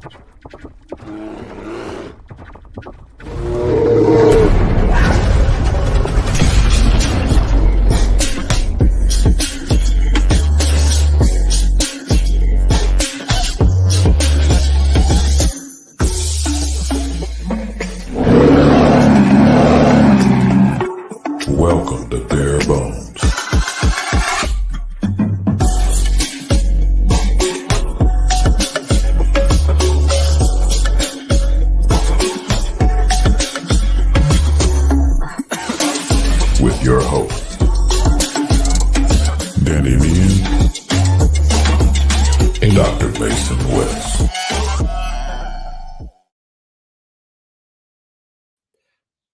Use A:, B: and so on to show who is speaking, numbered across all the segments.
A: Welcome to Bare Bones. With your host, Danny Meehan and Dr. Mason West.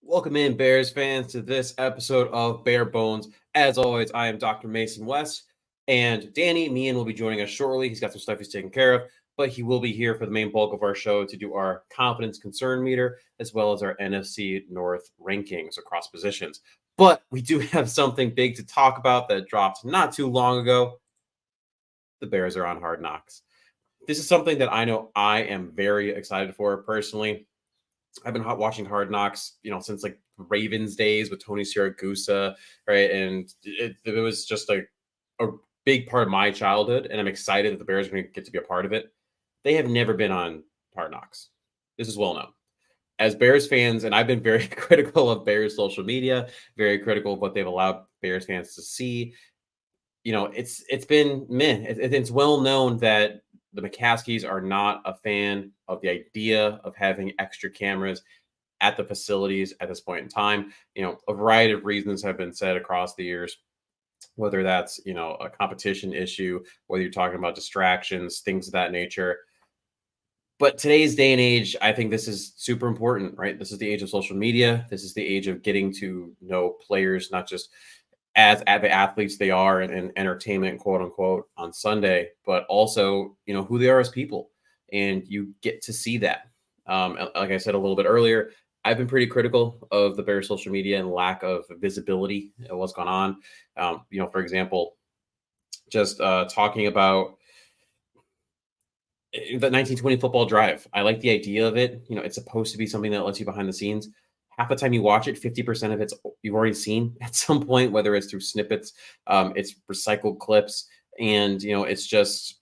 B: Welcome in, Bears fans, to this episode of Bare Bones. As always, I am Dr. Mason West, and Danny Meehan will be joining us shortly. He's got some stuff he's taking care of, but he will be here for the main bulk of our show to do our confidence concern meter, as well as our NFC North rankings across positions. But we do have something big to talk about that dropped not too long ago. The Bears are on Hard Knocks. This is something that I know I am very excited for personally. I've been watching Hard Knocks, since like Ravens days with Tony Siragusa, right? And it was just a big part of my childhood, and I'm excited that the Bears are going to get to be a part of it. They have never been on Hard Knocks. This is well known. As Bears fans, and I've been very critical of Bears social media, very critical of what they've allowed Bears fans to see. It's been meh. It's well known that the McCaskies are not a fan of the idea of having extra cameras at the facilities at this point in time. A variety of reasons have been said across the years, whether that's, a competition issue, whether you're talking about distractions, things of that nature. But today's day and age, I think this is super important, right? This is the age of social media. This is the age of getting to know players, not just as the athletes they are in entertainment, quote unquote, on Sunday, but also, who they are as people. And you get to see that. Like I said a little bit earlier, I've been pretty critical of the Bears social media and lack of visibility of what's gone on. For example, just talking about the 1920 football drive. I like the idea of it. It's supposed to be something that lets you behind the scenes. Half the time you watch it, 50% of it's you've already seen at some point, whether it's through snippets, it's recycled clips, and it's just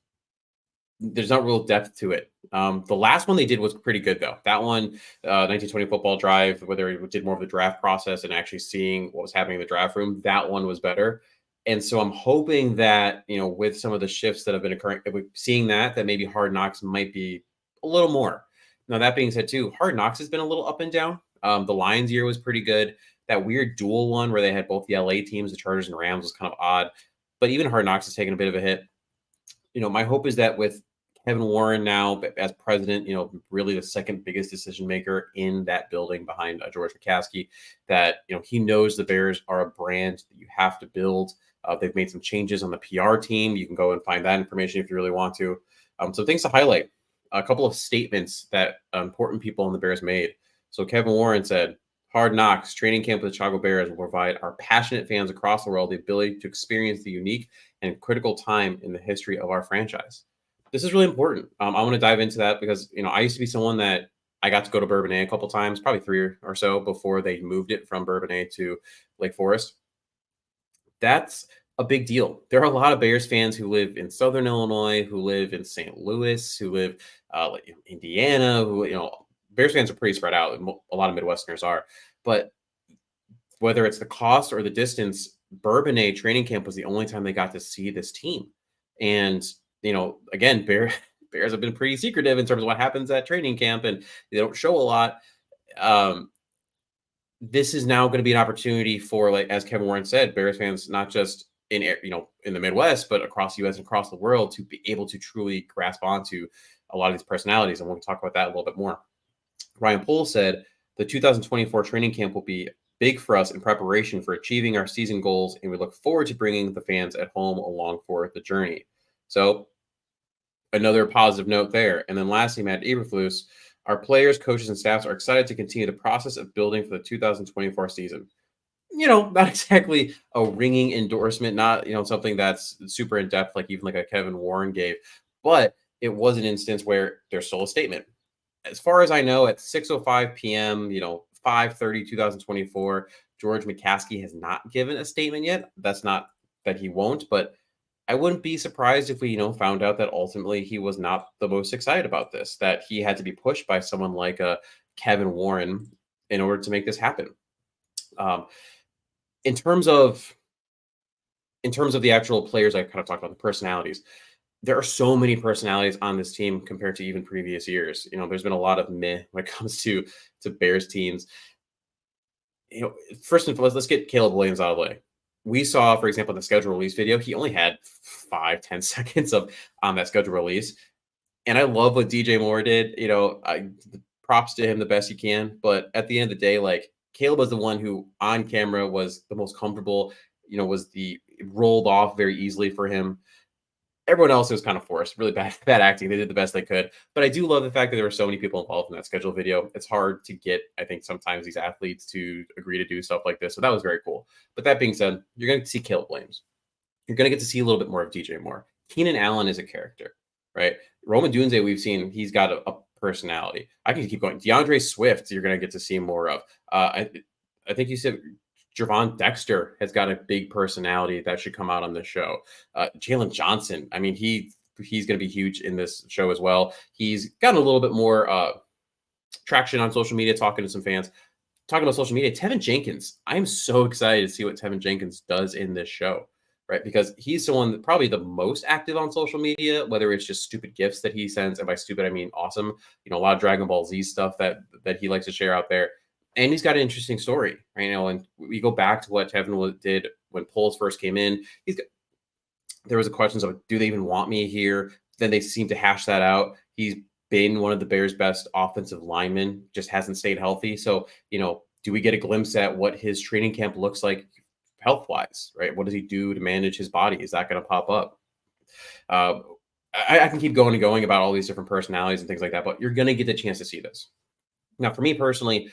B: there's not real depth to it. The last one they did was pretty good though. That one, 1920 football drive, whether it did more of the draft process and actually seeing what was happening in the draft room, that one was better. And so I'm hoping that with some of the shifts that have been occurring, if we're seeing that maybe Hard Knocks might be a little more. Now that being said, too, Hard Knocks has been a little up and down. The Lions year was pretty good. That weird dual one where they had both the LA teams, the Chargers and Rams, was kind of odd. But even Hard Knocks has taken a bit of a hit. My hope is that with Kevin Warren now as president, really the second biggest decision maker in that building behind George McCaskey, that, he knows the Bears are a brand that you have to build. They've made some changes on the PR team. You can go and find that information if you really want to. So things to highlight. A couple of statements that important people in the Bears made. So Kevin Warren said, Hard Knocks, training camp with the Chicago Bears will provide our passionate fans across the world the ability to experience the unique and critical time in the history of our franchise. This is really important. I want to dive into that because, I used to be someone that I got to go to Bourbonnais a couple times, probably 3 or so before they moved it from Bourbonnais to Lake Forest. That's a big deal. There are a lot of Bears fans who live in Southern Illinois, who live in St. Louis, who live in Indiana, who, Bears fans are pretty spread out. A lot of Midwesterners are. But whether it's the cost or the distance, Bourbonnais training camp was the only time they got to see this team. And, again, Bears have been pretty secretive in terms of what happens at training camp, and they don't show a lot. This is now going to be an opportunity for, like, as Kevin Warren said, Bears fans, not just in the Midwest, but across the U.S. and across the world, to be able to truly grasp onto a lot of these personalities. And we'll talk about that a little bit more. Ryan Poole said, the 2024 training camp will be big for us in preparation for achieving our season goals, and we look forward to bringing the fans at home along for the journey. So another positive note there. And then lastly, Matt Eberflus, our players, coaches, and staffs are excited to continue the process of building for the 2024 season. Not exactly a ringing endorsement, not, something that's super in depth, like even like a Kevin Warren gave, but it was an instance where there's still a statement. As far as I know, at 6:05 p.m., 5/30, 2024, George McCaskey has not given a statement yet. That's not that he won't, but I wouldn't be surprised if we, found out that ultimately he was not the most excited about this, that he had to be pushed by someone like Kevin Warren in order to make this happen. Um, in terms of the actual players, I kind of talked about the personalities. There are so many personalities on this team compared to even previous years. There's been a lot of meh when it comes to Bears teams. First and foremost, let's get Caleb Williams out of the way. We saw, for example, the schedule release video, he only had 5-10 seconds of on that schedule release. And I love what DJ Moore did. Props to him the best he can. But at the end of the day, like, Caleb was the one who on camera was the most comfortable, rolled off very easily for him. Everyone else was kind of forced, really bad acting. They did the best they could. But I do love the fact that there were so many people involved in that schedule video. It's hard to get, I think, sometimes these athletes to agree to do stuff like this. So that was very cool. But that being said, you're going to see Caleb Williams. You're going to get to see a little bit more of DJ Moore. Keenan Allen is a character, right? Roman Dunze, we've seen, he's got a personality. I can keep going. DeAndre Swift, you're going to get to see more of. I think you said Javon Dexter has got a big personality that should come out on this show. Jalen Johnson, I mean, he's going to be huge in this show as well. He's gotten a little bit more traction on social media, talking to some fans. Talking about social media, Tevin Jenkins. I am so excited to see what Tevin Jenkins does in this show, right? Because he's someone that probably the most active on social media, whether it's just stupid gifts that he sends. And by stupid, I mean awesome. A lot of Dragon Ball Z stuff that he likes to share out there. And he's got an interesting story, right? And we go back to what Tevin did when polls first came in. There was a question of, do they even want me here? Then they seem to hash that out. He's been one of the Bears' best offensive linemen, just hasn't stayed healthy. So, do we get a glimpse at what his training camp looks like health-wise, right? What does he do to manage his body? Is that going to pop up? I can keep going and going about all these different personalities and things like that, but you're going to get the chance to see this. Now, for me personally,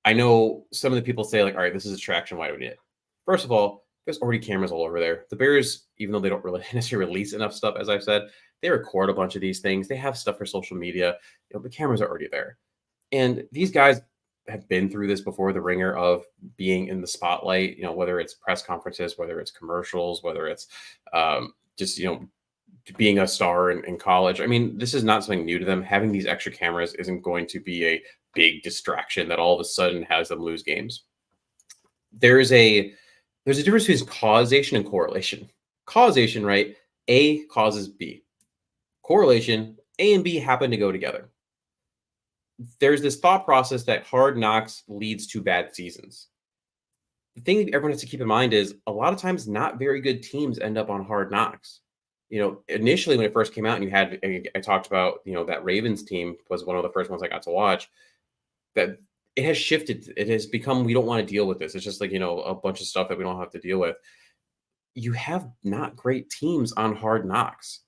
B: I know some of the people say, like, all right, this is a distraction. Why do we need it? First of all, there's already cameras all over there. The Bears, even though they don't really necessarily release enough stuff, as I've said, they record a bunch of these things. They have stuff for social media. The cameras are already there. And these guys have been through this before, the ringer of being in the spotlight, whether it's press conferences, whether it's commercials, whether it's just, being a star in college. I mean, this is not something new to them. Having these extra cameras isn't going to be a big distraction that all of a sudden has them lose games. There's a difference between causation and correlation. Causation, right? A causes B. Correlation, A and B happen to go together. There's this thought process that Hard Knocks leads to bad seasons. The thing that everyone has to keep in mind is a lot of times not very good teams end up on Hard Knocks. Initially when it first came out, and I talked about, that Ravens team was one of the first ones I got to watch, that it has shifted. It has become, we don't want to deal with this. It's just like, a bunch of stuff that we don't have to deal with. You have not great teams on Hard Knocks.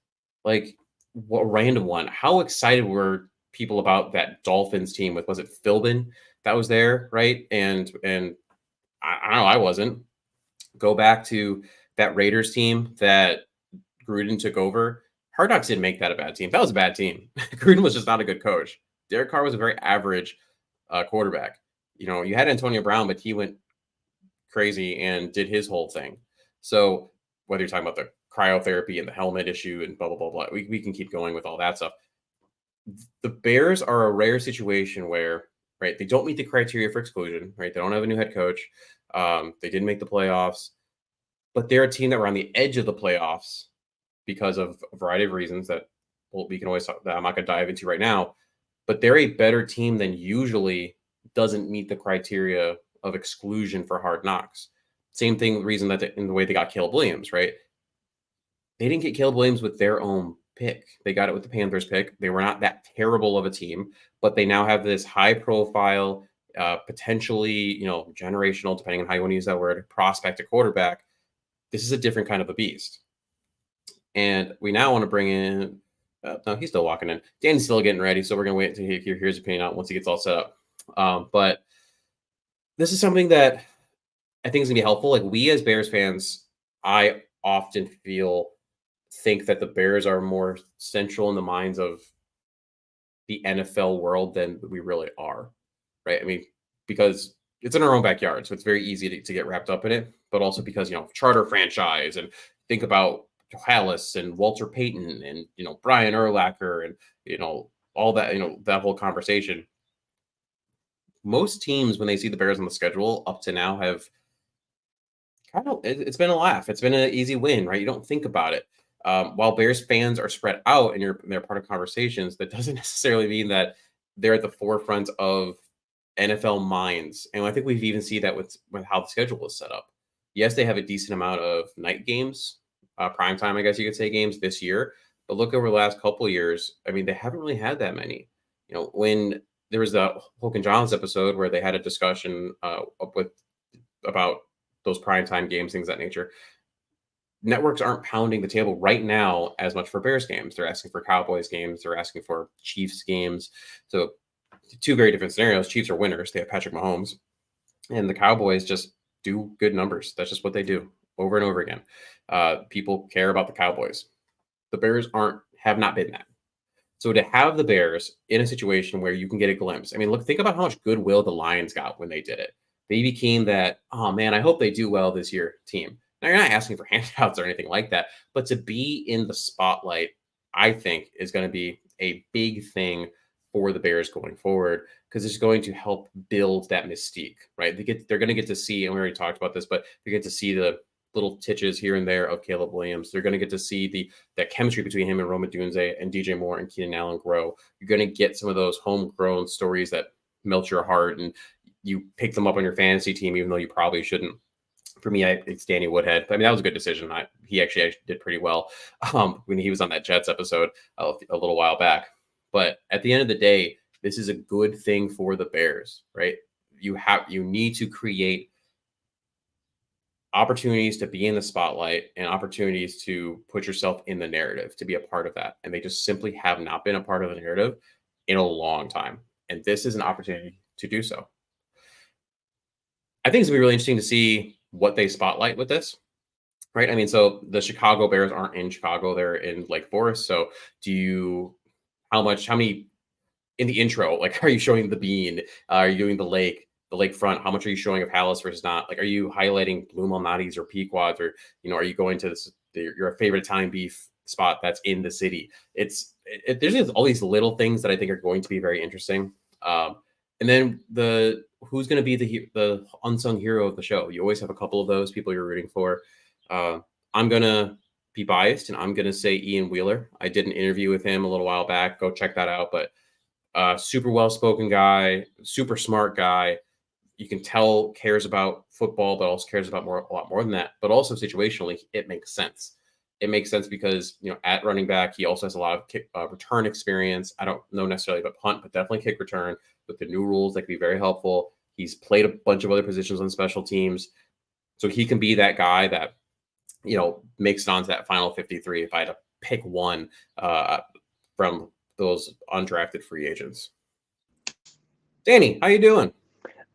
B: Like, what random one? How excited were people about that Dolphins team with, was it Philbin that was there, right? And I don't know, I wasn't. Go back to that Raiders team that Gruden took over. Hard Knocks didn't make that a bad team. That was a bad team. Gruden was just not a good coach. Derek Carr was a very average quarterback. You had Antonio Brown, but he went crazy and did his whole thing. So whether you're talking about the cryotherapy and the helmet issue and blah, blah, blah, blah, we can keep going with all that stuff. The Bears are a rare situation where, right, they don't meet the criteria for exclusion, right? They don't have a new head coach. They didn't make the playoffs, but they're a team that were on the edge of the playoffs because of a variety of reasons that we can always talk that I'm not going to dive into right now, but they're a better team than usually doesn't meet the criteria of exclusion for Hard Knocks. Same thing, reason that in the way they got Caleb Williams, right? They didn't get Caleb Williams with their own pick. They got it with the Panthers pick. They were not that terrible of a team, but they now have this high profile, potentially, generational, depending on how you want to use that word, prospect at quarterback. This is a different kind of a beast. And we now want to bring in, no, he's still walking in. Danny's still getting ready, so we're going to wait until he hear his opinion out once he gets all set up. But this is something that I think is going to be helpful. Like, we as Bears fans, I often feel think that the Bears are more central in the minds of the NFL world than we really are, right? I mean, because it's in our own backyard, so it's very easy to get wrapped up in it. But also because charter franchise, and think about Hallis and Walter Payton and Brian Urlacher and all that that whole conversation. Most teams, when they see the Bears on the schedule up to now, have it's been a laugh. It's been an easy win, right? You don't think about it. While Bears fans are spread out and they're part of conversations, that doesn't necessarily mean that they're at the forefront of NFL minds. And I think we've even seen that with how the schedule is set up. Yes, they have a decent amount of night games, prime time, I guess you could say, games this year. But look over the last couple of years, I mean, they haven't really had that many. When there was the Hulk and Johns episode where they had a discussion about those primetime games, things of that nature. Networks aren't pounding the table right now as much for Bears games. They're asking for Cowboys games. They're asking for Chiefs games. So two very different scenarios. Chiefs are winners. They have Patrick Mahomes. And the Cowboys just do good numbers. That's just what they do over and over again. People care about the Cowboys. The Bears have not been that. So to have the Bears in a situation where you can get a glimpse, I mean, think about how much goodwill the Lions got when they did it. They became that, oh man, I hope they do well this year team. Now, you're not asking for handouts or anything like that, but to be in the spotlight, I think, is going to be a big thing for the Bears going forward, because it's going to help build that mystique, right? They're going to get to see, and we already talked about this, but they get to see the little titches here and there of Caleb Williams. They're going to get to see that chemistry between him and Rome Odunze and DJ Moore and Keenan Allen grow. You're going to get some of those homegrown stories that melt your heart, and you pick them up on your fantasy team, even though you probably shouldn't. For me, it's Danny Woodhead. I mean, that was a good decision. He actually did pretty well when he was on that Jets episode a little while back. But at the end of the day, this is a good thing for the Bears, right? You need to create opportunities to be in the spotlight and opportunities to put yourself in the narrative, to be a part of that. And they just simply have not been a part of the narrative in a long time. And this is an opportunity to do so. I think it's going to be really interesting to see what they spotlight with this, right? I mean, so the Chicago Bears aren't in Chicago, they're in Lake Forest. So how many in the intro, like, are you showing the bean? Are you doing the lakefront? How much are you showing of Hallis versus not? Like, are you highlighting Blue Malnati's or Pequods, or, are you going to your favorite Italian beef spot that's in the city? There's just all these little things that I think are going to be very interesting. And then who's going to be the unsung hero of the show? You always have a couple of those people you're rooting for. I'm going to be biased, and I'm going to say Ian Wheeler. I did an interview with him a little while back. Go check that out. But super well-spoken guy, super smart guy. You can tell cares about football, but also cares about a lot more than that. But also situationally, it makes sense. It makes sense because, at running back, he also has a lot of kick, return experience. I don't know necessarily about punt, but definitely kick return. With the new rules, that could be very helpful. He's played a bunch of other positions on special teams. So he can be that guy that, makes it onto that final 53 if I had to pick one from those undrafted free agents. Danny, how you doing?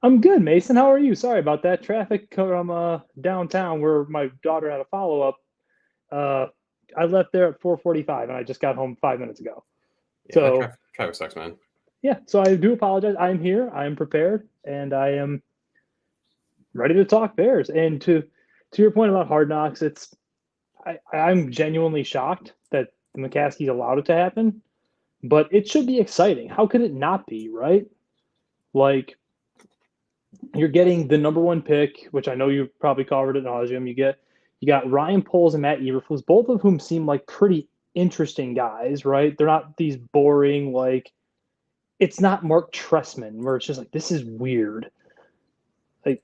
C: I'm good, Mason. How are you? Sorry about that. Traffic from downtown where my daughter had a follow-up. I left there at 4:45, and I just got home 5 minutes ago.
B: Yeah,
C: so
B: traffic sucks, man.
C: Yeah, so I do apologize. I'm here. I am prepared, and I am ready to talk Bears. And to your point about Hard Knocks, I'm genuinely shocked that McCaskey's allowed it to happen, but it should be exciting. How could it not be, right? Like, you're getting the number one pick, which I know you probably covered ad nauseum. You got Ryan Poles and Matt Eberflus, both of whom seem like pretty interesting guys, right? They're not these boring, like, it's not Mark Trestman where it's just like, this is weird. Like,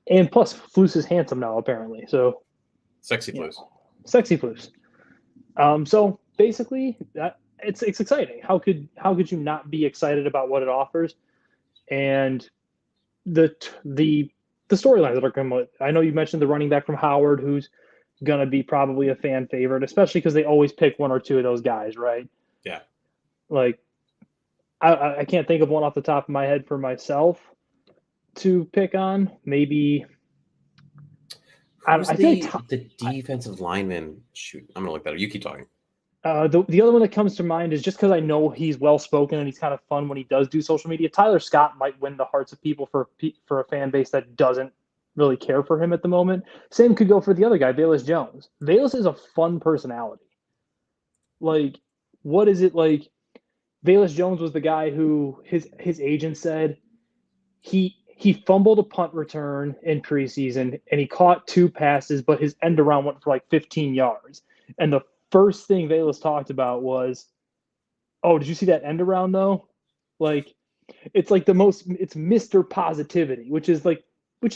C: and plus Flus is handsome now, apparently. So
B: sexy Flus.
C: Sexy Flus. So basically it's exciting. How could you not be excited about what it offers? And the storylines that are coming. I know you mentioned the running back from Howard, who's gonna be probably a fan favorite, especially because they always pick one or two of those guys, right?
B: Yeah.
C: Like, I can't think of one off the top of my head for myself to pick on. Maybe
B: Who's
C: I feel like
B: the defensive lineman? Shoot, I'm gonna look that up. You keep talking.
C: the other one that comes to mind is just because I know he's well spoken and he's kind of fun when he does do social media. Tyler Scott might win the hearts of people for a fan base that doesn't really care for him at the moment. Same could go for the other guy, Velus Jones. Velus is a fun personality. Like, what is it like? Velus Jones was the guy who his agent said he fumbled a punt return in preseason and he caught 2 passes, but his end around went for like 15 yards. And the first thing Velus talked about was, "Oh, did you see that end around though?" Like, it's like it's Mr. Positivity, which is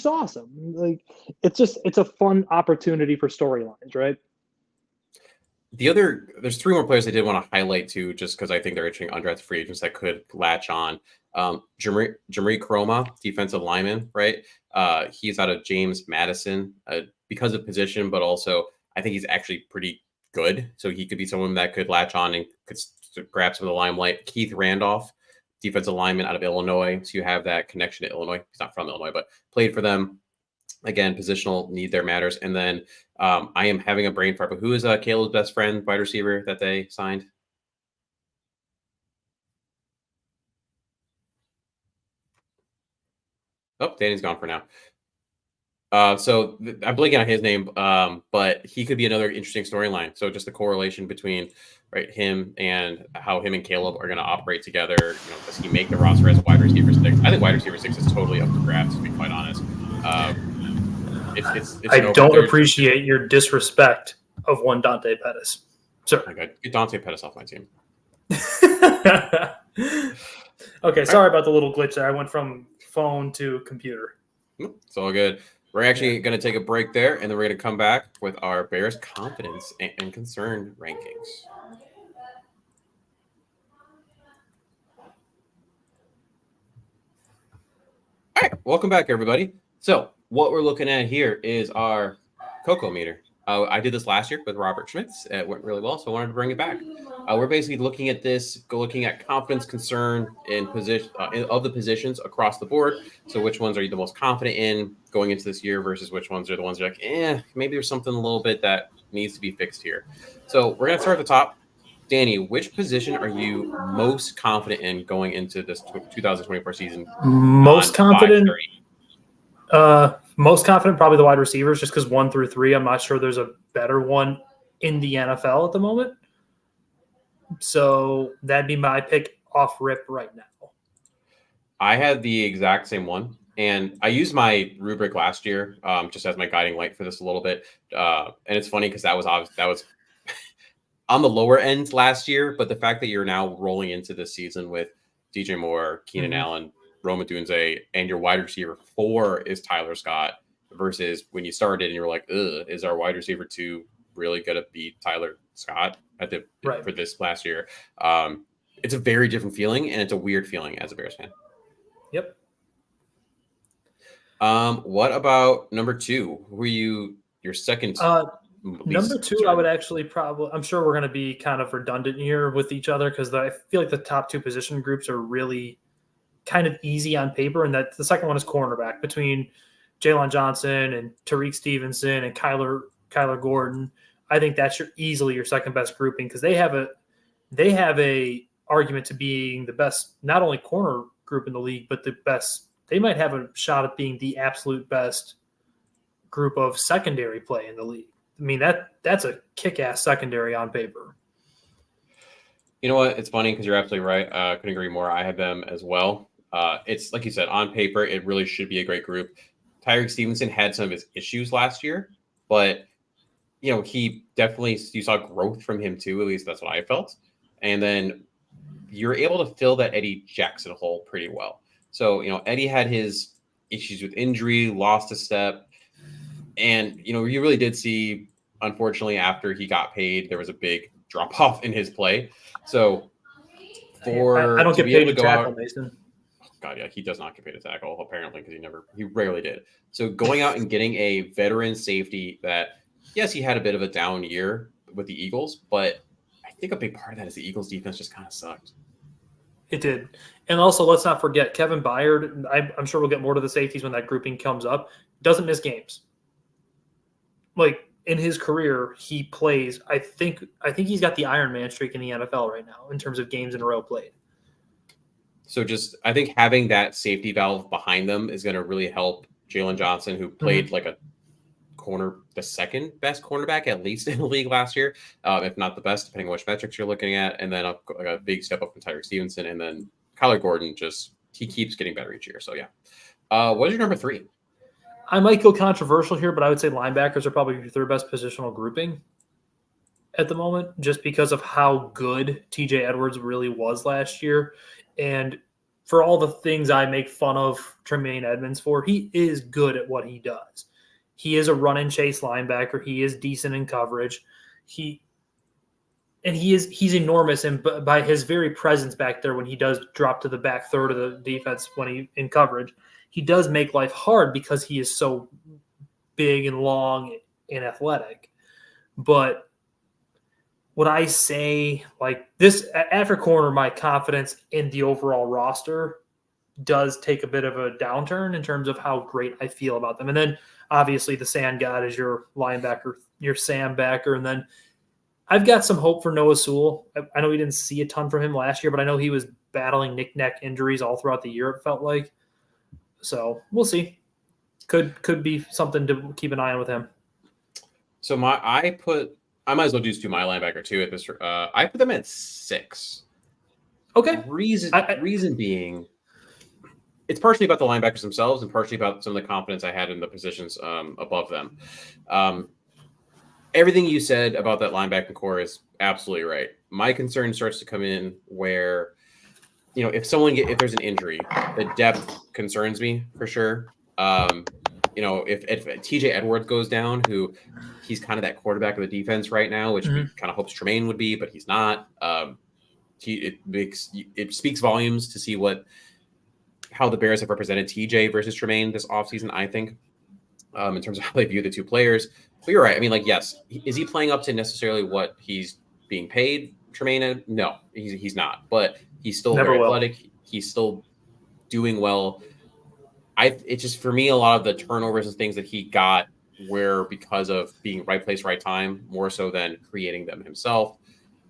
C: awesome. Like, it's a fun opportunity for storylines, right?
B: There's 3 more players I did want to highlight too, just because I think they're interesting undrafted free agents that could latch on. Jamari Chroma, defensive lineman, right? He's out of James Madison because of position, but also I think he's actually pretty good. So he could be someone that could latch on and could grab some of the limelight. Keith Randolph, defensive lineman out of Illinois. So you have that connection to Illinois. He's not from Illinois, but played for them. Again, positional need there matters. And then I am having a brain fart, but who is Caleb's best friend, wide receiver that they signed? Oh, Danny's gone for now. So I'm blanking on his name, but he could be another interesting storyline. So just the correlation between him and how him and Caleb are going to operate together. Does he make the roster as wide receiver 6? I think wide receiver 6 is totally up for grabs, to be quite honest.
D: I don't appreciate your disrespect of one Dante Pettis. Sir.
B: Okay, get Dante Pettis off my team.
D: Okay, sorry about the little glitch there. I went from phone to computer.
B: It's all good. We're actually going to take a break there, and then we're going to come back with our Bears confidence and concern rankings. All right, welcome back, everybody. So what we're looking at here is our Cocoa meter. I did this last year with Robert Schmitz. It went really well, so I wanted to bring it back. We're basically looking at looking at confidence, concern, and position of the positions across the board. So which ones are you the most confident in going into this year versus which ones are the ones you're like, maybe there's something a little bit that needs to be fixed here. So we're going to start at the top. Danny, which position are you most confident in going into this 2024 season?
D: Most confident? Most confident, probably the wide receivers, just because 1 through 3, I'm not sure there's a better one in the NFL at the moment. So that'd be my pick off rip right now. I
B: had the exact same one, and I used my rubric last year just as my guiding light for this a little bit. And it's funny because that was on the lower end last year, but the fact that you're now rolling into this season with DJ Moore, Keenan Allen, Rome Odunze, and your wide receiver 4 is Tyler Scott, versus when you started and you were like, is our wide receiver 2 really going to beat Tyler Scott for this last year? It's a very different feeling, and it's a weird feeling as a Bears fan.
D: Yep.
B: What about number 2? Who are your second?
D: Number 2, I would actually I'm sure we're going to be kind of redundant here with each other because I feel like the top 2 position groups are really kind of easy on paper, and that the second one is cornerback between Jalen Johnson and Tariq Stevenson and Kyler Gordon. I think that's easily your second best grouping because they have a argument to being the best, not only corner group in the league, but the best. They might have a shot at being the absolute best group of secondary play in the league. I mean, that's a kick-ass secondary on paper.
B: You know what? It's funny because you're absolutely right. Couldn't agree more. I had them as well. It's like you said, on paper, it really should be a great group. Tyreek Stevenson had some of his issues last year, but he definitely, you saw growth from him too. At least that's what I felt. And then you're able to fill that Eddie Jackson hole pretty well. So, Eddie had his issues with injury, lost a step. And, you really did see, unfortunately, after he got paid, there was a big drop off in his play. So
D: I don't get paid to tackle, Mason.
B: God, yeah, he does not get paid to tackle, apparently, because he rarely did. So going out and getting a veteran safety that, yes, he had a bit of a down year with the Eagles, but I think a big part of that is the Eagles defense just kind of sucked.
D: It did. And also, let's not forget, Kevin Byard, I'm sure we'll get more to the safeties when that grouping comes up, doesn't miss games. like in his career, he plays. I think he's got the Iron Man streak in the NFL right now in terms of games in a row played.
B: So I think having that safety valve behind them is going to really help Jalen Johnson, who played like the second best cornerback at least in the league last year, if not the best, depending on which metrics you're looking at. And then a big step up from Tyreek Stevenson, and then Kyler Gordon he keeps getting better each year. So yeah, what is your number 3?
D: I might go controversial here, but I would say linebackers are probably your third best positional grouping at the moment, just because of how good TJ Edwards really was last year. And for all the things I make fun of Tremaine Edmonds for, he is good at what he does. He is a run and chase linebacker. He is decent in coverage. He's enormous, and by his very presence back there when he does drop to the back third of the defense when he in coverage, he does make life hard because he is so big and long and athletic. But would I say like this after corner, my confidence in the overall roster does take a bit of a downturn in terms of how great I feel about them. And then obviously the Sand God is your linebacker, your Sam backer. And then I've got some hope for Noah Sewell. I know we didn't see a ton from him last year, but I know he was battling neck injuries all throughout the year, it felt like. So we'll see. Could be something to keep an eye on with him.
B: So I might as well just do my linebacker too at this. I put them at 6.
D: Okay.
B: Reason being, it's partially about the linebackers themselves and partially about some of the confidence I had in the positions above them. Everything you said about that linebacking core is absolutely right. My concern starts to come in where, if there's an injury, the depth concerns me for sure. If TJ Edwards goes down, who he's kind of that quarterback of the defense right now, which we kind of hopes Tremaine would be, but he's not. It speaks volumes to see how the Bears have represented TJ versus Tremaine this offseason, I think, in terms of how they view the two players. But you're right. I mean, like, yes, is he playing up to necessarily what he's being paid, Tremaine? No, he's not. But he's still very athletic. He's still doing well. It's just, for me, a lot of the turnovers and things that he got were because of being right place, right time, more so than creating them himself.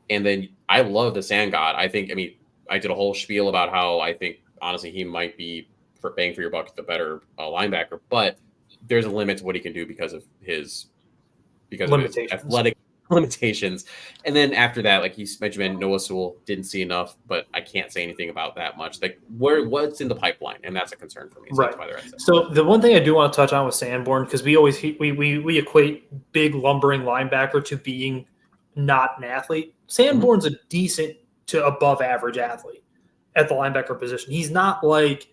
B: And then I love the Sand God. I did a whole spiel about how I think, honestly, he might be, for bang for your buck, the better linebacker, but there's a limit to what he can do because of his athletic limitations. And then after that, like you mentioned, Noah Sewell, didn't see enough, but I can't say anything about that much. Like what's in the pipeline, and that's a concern for me. So
D: right. So the one thing I do want to touch on with Sanborn, because we equate big lumbering linebacker to being not an athlete. Sanborn's a decent to above average athlete at the linebacker position. He's not like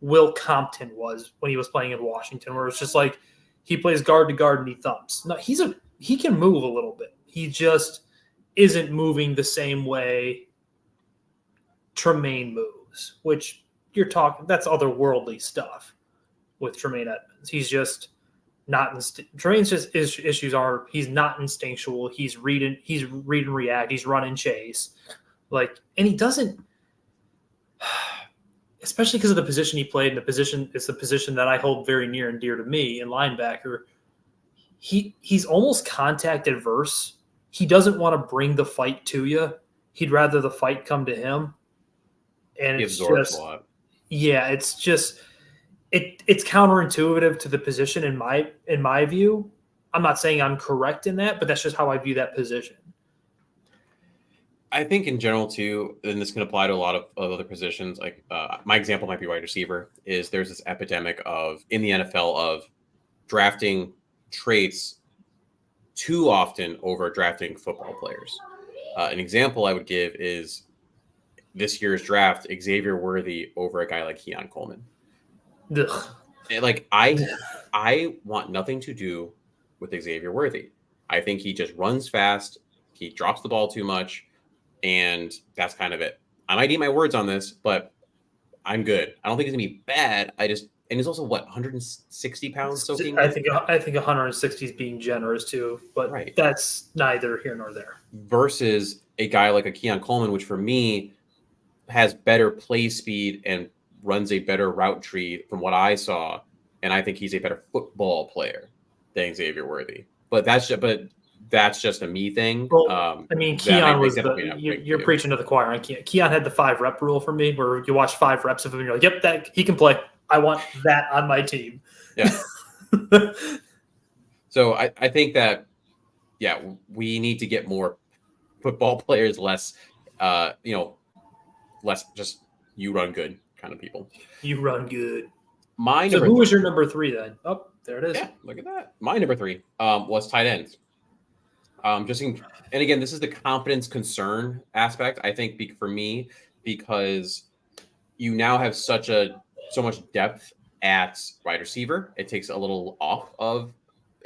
D: Will Compton was when he was playing in Washington, where it's just like he plays guard to guard and he thumps. No, he can move a little bit. He just isn't moving the same way Tremaine moves, which you're talking, that's otherworldly stuff with Tremaine Edmonds. He's just not Tremaine's issues are he's not instinctual. He's read and react. He's run and chase. And he doesn't, especially because of the position he played, and it's the position that I hold very near and dear to me in linebacker. He's almost contact adverse. He doesn't want to bring the fight to you. He'd rather the fight come to him. And it's just, a lot. Yeah, it's just it's counterintuitive to the position in my view. I'm not saying I'm correct in that, but that's just how I view that position.
B: I think in general too, and this can apply to a lot of other positions. Like my example might be wide receiver. Is there's this epidemic in the NFL of drafting traits too often over drafting football players. An example I would give is this year's draft, Xavier Worthy over a guy like Keon Coleman.
D: Ugh.
B: Like I want nothing to do with Xavier Worthy. I think he just runs fast. He drops the ball too much. And that's kind of it. I might eat my words on this, but I'm good. I don't think it's gonna be bad. And he's also 160 pounds soaking.
D: I think 160 is being generous too, but right. That's neither here nor there.
B: Versus a guy like a Keon Coleman, which for me has better play speed and runs a better route tree from what I saw, and I think he's a better football player than Xavier Worthy. but that's just a me thing.
D: Well, I mean, Keon was you're preaching to the choir. Keon had the 5 rep rule for me, where you watch 5 reps of him and you're like, yep, that he can play. I want that on my team.
B: Yeah. So I think that, yeah, we need to get more football players, less just you run good kind of people.
D: You run good.
B: So
D: who was your number 3 then? Oh, there it is.
B: Yeah, look at that. My number 3 was tight ends. And again, this is the confidence concern aspect. I think for me, because you now have so much depth at wide receiver, it takes a little off of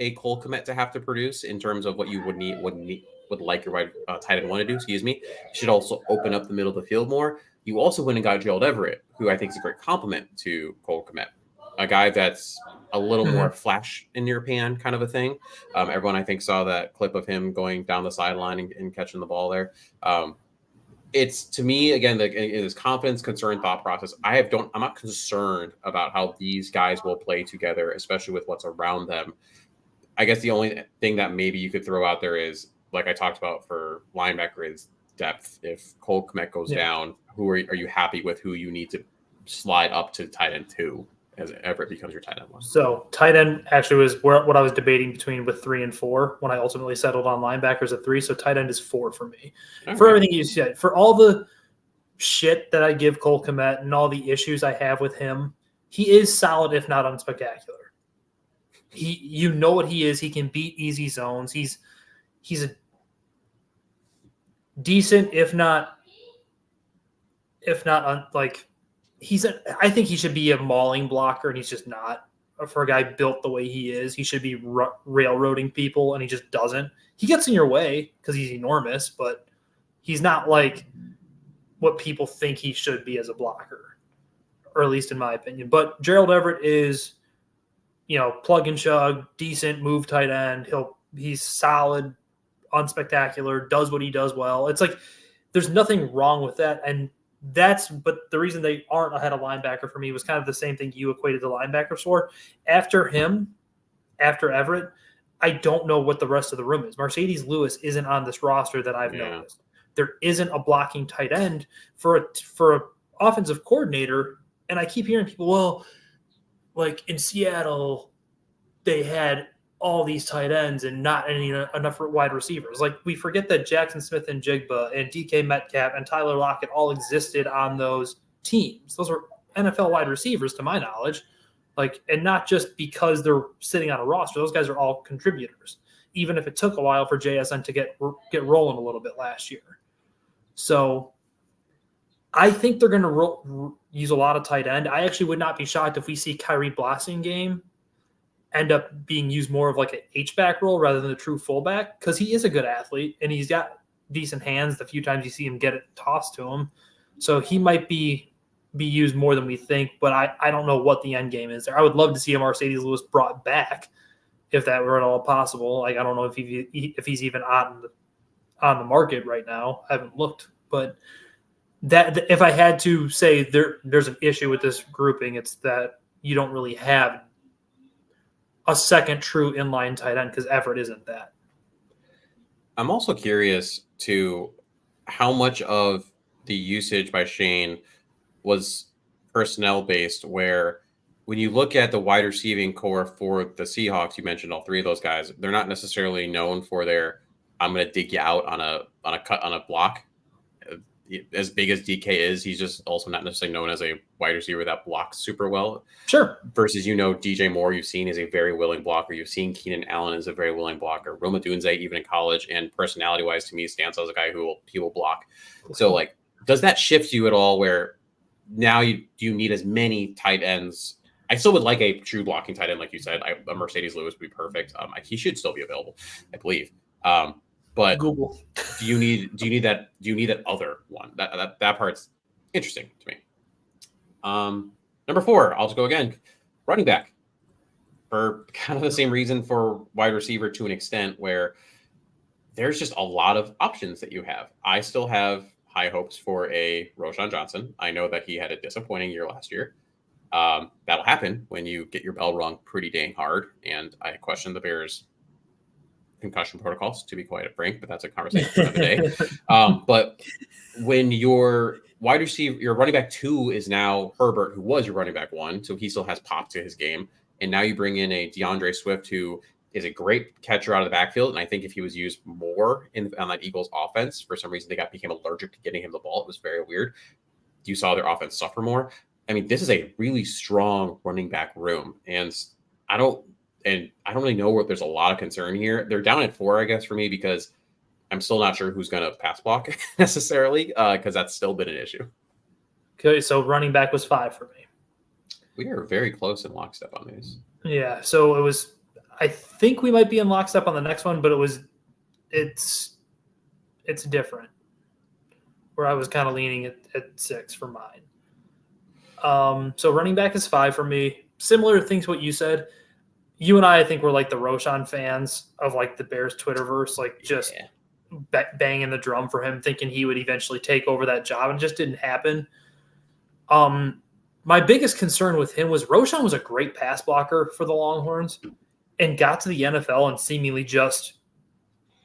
B: a Cole Kmet to have to produce in terms of what you would like your tight end want to do. Excuse me. You should also open up the middle of the field more. You also went and got Gerald Everett, who I think is a great compliment to Cole Kmet, a guy that's a little more flash in your pan kind of a thing. Everyone, I think, saw that clip of him going down the sideline and catching the ball there. It's, to me, again, this confidence, concern, thought process. I'm not concerned about how these guys will play together, especially with what's around them. I guess the only thing that maybe you could throw out there is, like I talked about for linebacker, is depth. If Cole Kmet goes down, who are you happy with? Who you need to slide up to tight end 2 as Everett becomes your tight end 1?
D: So tight end actually was what I was debating between with 3 and 4 when I ultimately settled on linebackers at 3. So tight end is 4 for me. Okay. For everything you said, for all the shit that I give Cole Kmet and all the issues I have with him, he is solid, if not unspectacular. You know what he is. He can beat easy zones. He's a decent, if not like I think he should be a mauling blocker, and he's just not. For a guy built the way he is, he should be railroading people, and he just doesn't. He gets in your way because he's enormous, but he's not like what people think he should be as a blocker, or at least in my opinion. But Gerald Everett is, plug and chug, decent move tight end. He's solid, unspectacular, does what he does well. It's like there's nothing wrong with that, and but the reason they aren't ahead of linebacker for me was kind of the same thing you equated to linebackers for. After Everett, I don't know what the rest of the room is. Mercedes Lewis isn't on this roster that I've noticed. There isn't a blocking tight end for a offensive coordinator, and I keep hearing people, well, like in Seattle, they had all these tight ends and not enough wide receivers. Like, we forget that Jackson Smith and Jigba and DK Metcalf and Tyler Lockett all existed on those teams. Those were NFL wide receivers, to my knowledge. Like, and not just because they're sitting on a roster. Those guys are all contributors, even if it took a while for JSN to get rolling a little bit last year. So I think they're going to use a lot of tight end. I actually would not be shocked if we see Kyrie Blassingame end up being used more of like an H-back role rather than a true fullback, because he is a good athlete and he's got decent hands the few times you see him get it tossed to him. So he might be used more than we think, but I don't know what the end game is there. I would love to see a Mercedes Lewis brought back if that were at all possible. Like, I don't know if he's even on the market right now. I haven't looked, but that if I had to say there's an issue with this grouping, it's that you don't really have a second true inline tight end, because Everett isn't that.
B: I'm also curious to how much of the usage by Shane was personnel based, where when you look at the wide receiving core for the Seahawks, you mentioned all 3 of those guys, they're not necessarily known for their I'm going to dig you out on a cut on a block. As big as DK is, he's just also not necessarily known as a wide receiver that blocks super well.
D: Sure.
B: Versus, DJ Moore, you've seen is a very willing blocker. You've seen Keenan Allen is a very willing blocker. Roma Dunze, even in college, and personality-wise, to me, stands out as a guy who will block. So, like, does that shift you at all? Where now do you need as many tight ends? I still would like a true blocking tight end, like you said. A Mercedes Lewis would be perfect. He should still be available, I believe. But
D: Google.
B: Do you need that other one? That part's interesting to me. Number 4, I'll just go again. Running back, for kind of the same reason for wide receiver to an extent, where there's just a lot of options that you have. I still have high hopes for a Roschon Johnson. I know that he had a disappointing year last year. That'll happen when you get your bell rung pretty dang hard, and I question the Bears' concussion protocols, to be quite frank, but that's a conversation for another day. But when your wide receiver, your running back 2 is now Herbert, who was your running back 1, so he still has pop to his game, and now you bring in a DeAndre Swift who is a great catcher out of the backfield, and I think if he was used more on that Eagles offense, for some reason became allergic to getting him the ball. It was very weird. You saw their offense suffer more. I mean, this is a really strong running back room, and I don't really know where there's a lot of concern here. They're down at 4, I guess, for me, because I'm still not sure who's going to pass block necessarily, because that's still been an issue.
D: Okay, so running back was 5 for me.
B: We are very close in lockstep on these.
D: Yeah, so it was. I think we might be in lockstep on the next one, but it's different. Where I was kind of leaning at 6 for mine. So running back is 5 for me. Similar things to what you said. You and I think we're like the Roshan fans of like the Bears Twitterverse, like just banging the drum for him, thinking he would eventually take over that job, and it just didn't happen. My biggest concern with him was Roshan was a great pass blocker for the Longhorns and got to the NFL and seemingly just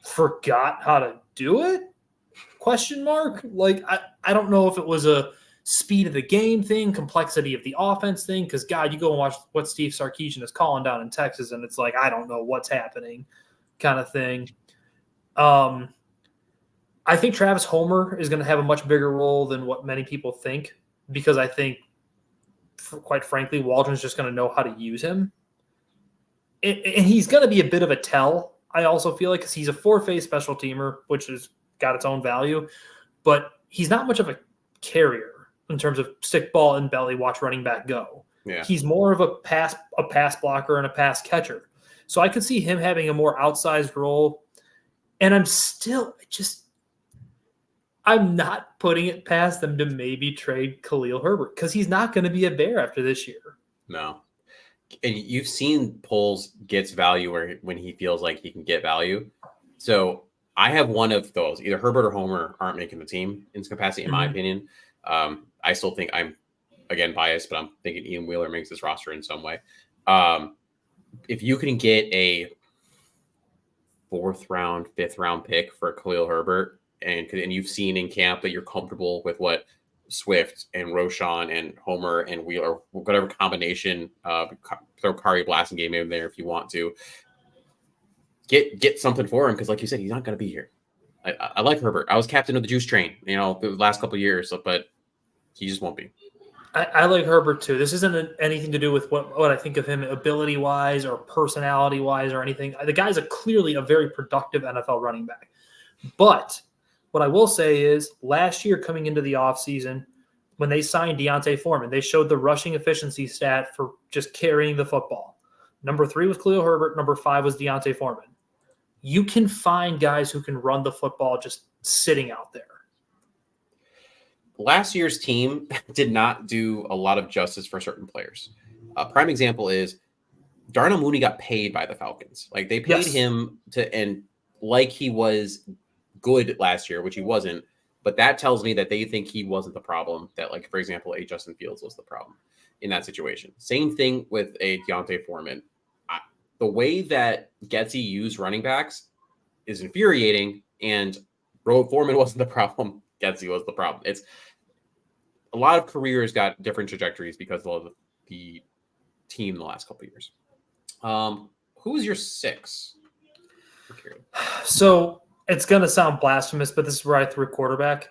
D: forgot how to do it? Question mark? Like, I don't know if it was a speed of the game thing, complexity of the offense thing, because, God, you go and watch what Steve Sarkisian is calling down in Texas, and it's like, I don't know what's happening kind of thing. I think Travis Homer is going to have a much bigger role than what many people think, because I think, quite frankly, Waldron's just going to know how to use him. And he's going to be a bit of a tell, I also feel like, because he's a 4-phase special teamer, which has got its own value, but he's not much of a carrier in terms of stick ball and belly, watch running back go. Yeah. He's more of a pass blocker and a pass catcher. So I could see him having a more outsized role. And I'm not putting it past them to maybe trade Khalil Herbert, because he's not going to be a Bear after this year.
B: No. And you've seen Poles gets value when he feels like he can get value. So I have one of those. Either Herbert or Homer aren't making the team in this capacity, in my opinion. I still think I'm, again, biased, but I'm thinking Ian Wheeler makes this roster in some way. If you can get a 4th round, 5th round pick for Khalil Herbert, and you've seen in camp that you're comfortable with what Swift and Roshan and Homer and Wheeler, whatever combination, throw Kari Blasingame in there if you want to, get something for him, because like you said, he's not going to be here. I like Herbert. I was captain of the juice train, the last couple of years, but he just won't be.
D: I like Herbert too. This isn't anything to do with what I think of him ability-wise or personality-wise or anything. The guy's clearly a very productive NFL running back. But what I will say is last year coming into the offseason, when they signed Deontay Foreman, they showed the rushing efficiency stat for just carrying the football. Number 3 was Khalil Herbert. Number 5 was Deontay Foreman. You can find guys who can run the football just sitting out there.
B: Last year's team did not do a lot of justice for certain players. A prime example is Darnell Mooney got paid by the Falcons. Like, they paid him and like he was good last year, which he wasn't. But that tells me that they think he wasn't the problem. That, like, for example, a Justin Fields was the problem in that situation. Same thing with a Deontay Foreman. The way that Getsy used running backs is infuriating, and Foreman wasn't the problem. Getsy was the problem. It's a lot of careers got different trajectories because of the team the last couple of years. Who is your 6?
D: So it's going to sound blasphemous, but this is where I threw quarterback.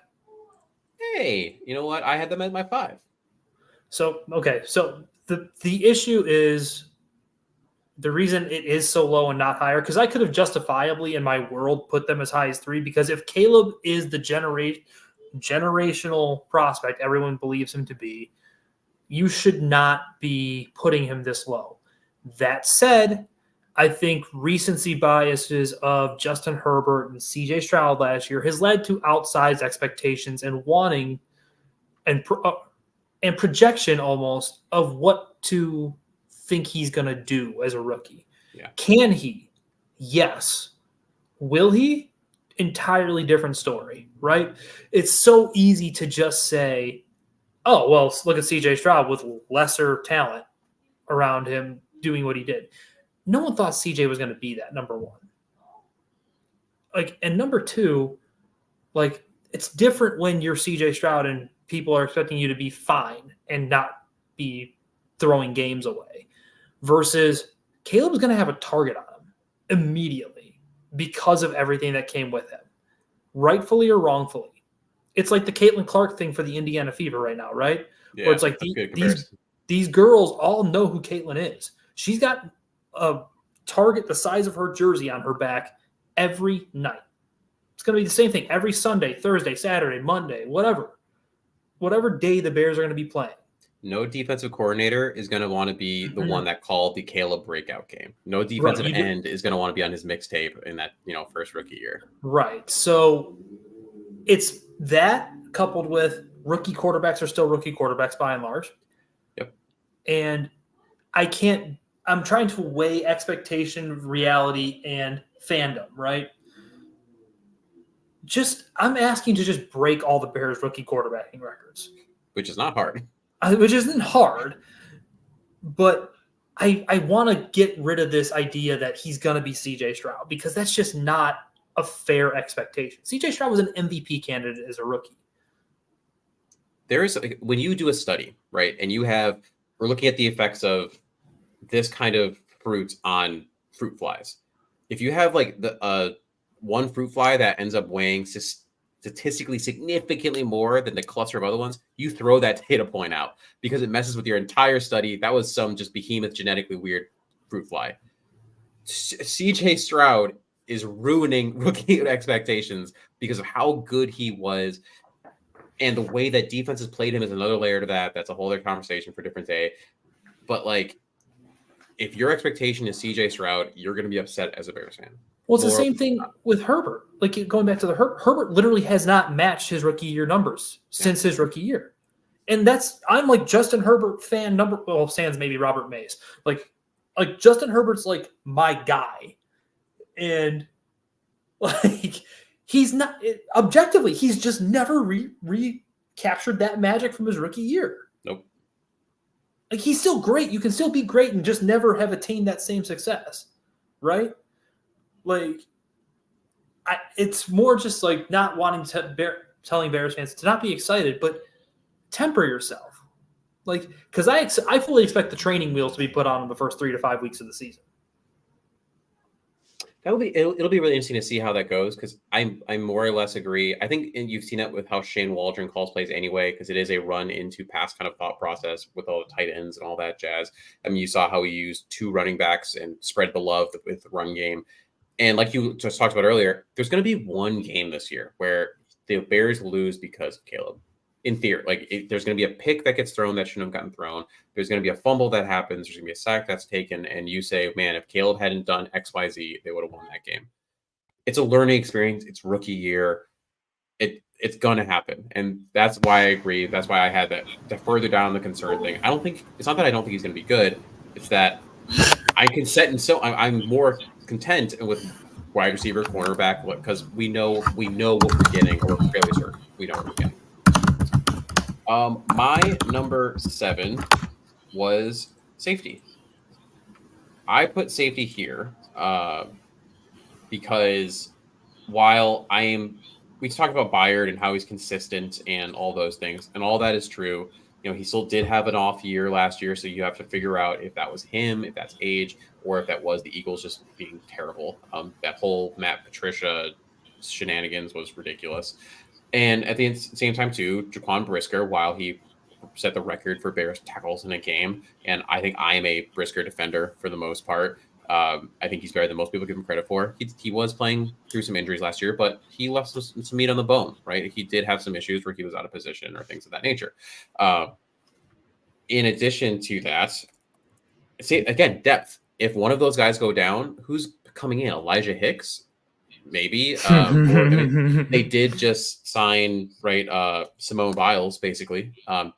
B: Hey, you know what? I had them at my 5.
D: So, okay. So the issue is the reason it is so low and not higher, because I could have justifiably in my world put them as high as 3, because if Caleb is the generational prospect everyone believes him to be, you should not be putting him this low. That said, I think recency biases of Justin Herbert and CJ Stroud last year has led to outsized expectations and wanting and projection almost of what to think he's going to do as a rookie.
B: Yeah.
D: Can he? Yes. Will he? Entirely different story, right? It's so easy to just say, oh, well, look at CJ Stroud with lesser talent around him doing what he did. No one thought CJ was going to be that, number 1. And number two, like, it's different when you're CJ Stroud and people are expecting you to be fine and not be throwing games away versus Caleb's going to have a target on him immediately because of everything that came with him, rightfully or wrongfully. It's like the Caitlin Clark thing for the Indiana Fever right now, right?
B: Yeah,
D: where it's like these girls all know who Caitlin is. She's got a target the size of her jersey on her back every night. It's going to be the same thing every Sunday, Thursday, Saturday, Monday, whatever day the Bears are going to be playing.
B: No defensive coordinator is going to want to be the one that called the Caleb breakout game. No defensive end is going to want to be on his mixtape in that, first rookie year.
D: Right. So it's that coupled with rookie quarterbacks are still rookie quarterbacks by and large.
B: Yep.
D: And I'm trying to weigh expectation, reality, and fandom, right? I'm asking to just break all the Bears rookie quarterbacking records.
B: Which is not hard.
D: Which isn't hard, but I want to get rid of this idea that he's going to be CJ Stroud because that's just not a fair expectation. CJ Stroud was an MVP candidate as a rookie.
B: When you do a study, right, and we're looking at the effects of this kind of fruit on fruit flies. If you have like one fruit fly that ends up weighing statistically significantly more than the cluster of other ones, you throw that data point out because it messes with your entire study. That was some just behemoth genetically weird fruit fly. CJ Stroud is ruining rookie expectations because of how good he was, and the way that defenses played him is another layer to that. That's a whole other conversation for a different day. But like, if your expectation is CJ Stroud, you're going to be upset as a Bears fan.
D: Well, it's the same thing with Herbert. Like, going back to the Herbert literally has not matched his rookie year numbers since his rookie year. And I'm like Justin Herbert fan sans maybe Robert Mays. Like Justin Herbert's like my guy. And like, he's not objectively, he's just never recaptured that magic from his rookie year.
B: Nope.
D: Like, he's still great. You can still be great and just never have attained that same success. Right? Like, it's more just like not wanting to telling Bears fans to not be excited, but temper yourself. Like, because I fully expect the training wheels to be put on in the first 3 to 5 weeks of the season.
B: It'll be really interesting to see how that goes, because I more or less agree. I think you've seen that with how Shane Waldron calls plays anyway, because it is a run into pass kind of thought process with all the tight ends and all that jazz. I mean, you saw how he used 2 running backs and spread the love with the run game. And like you just talked about earlier, there's going to be one game this year where the Bears lose because of Caleb. In theory, there's going to be a pick that gets thrown that shouldn't have gotten thrown. There's going to be a fumble that happens. There's going to be a sack that's taken. And you say, man, if Caleb hadn't done X, Y, Z, they would have won that game. It's a learning experience. It's rookie year. It's going to happen. And that's why I agree. That's why I had that further down the concern thing. It's not that I don't think he's going to be good. It's that I can I'm more content with wide receiver, cornerback, because we know what we're getting, or we're fairly certain we know what we're getting. My number 7 was safety. I put safety here because while we talk about Byard and how he's consistent and all those things, and all that is true. He still did have an off year last year, so you have to figure out if that was him, if that's age, or if that was the Eagles just being terrible. That whole Matt Patricia shenanigans was ridiculous. And at the same time, too, Jaquan Brisker, while he set the record for Bears tackles in a game, and I think I am a Brisker defender for the most part. I think he's better than most people give him credit for. He was playing through some injuries last year, but he left some meat on the bone, right? He did have some issues where he was out of position or things of that nature. In addition to that, see, again, depth. If one of those guys go down, who's coming in? Elijah Hicks? Maybe. They did just sign, right, Simone Biles, basically.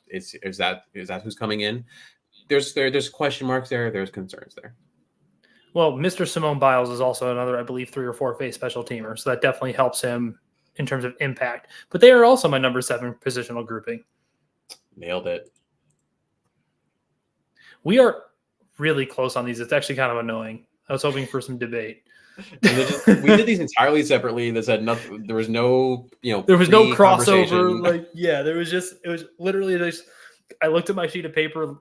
B: Is that who's coming in? There's question marks there. There's concerns there.
D: Well, Mr. Simone Biles is also another, I believe, 3 or 4 face special teamer, so that definitely helps him in terms of impact. But they are also my number 7 positional grouping.
B: Nailed it.
D: We are really close on these. It's actually kind of annoying. I was hoping for some debate.
B: We did these entirely separately. This had nothing. There was no,
D: there was no
B: conversation.
D: crossover. It was literally just. I looked at my sheet of paper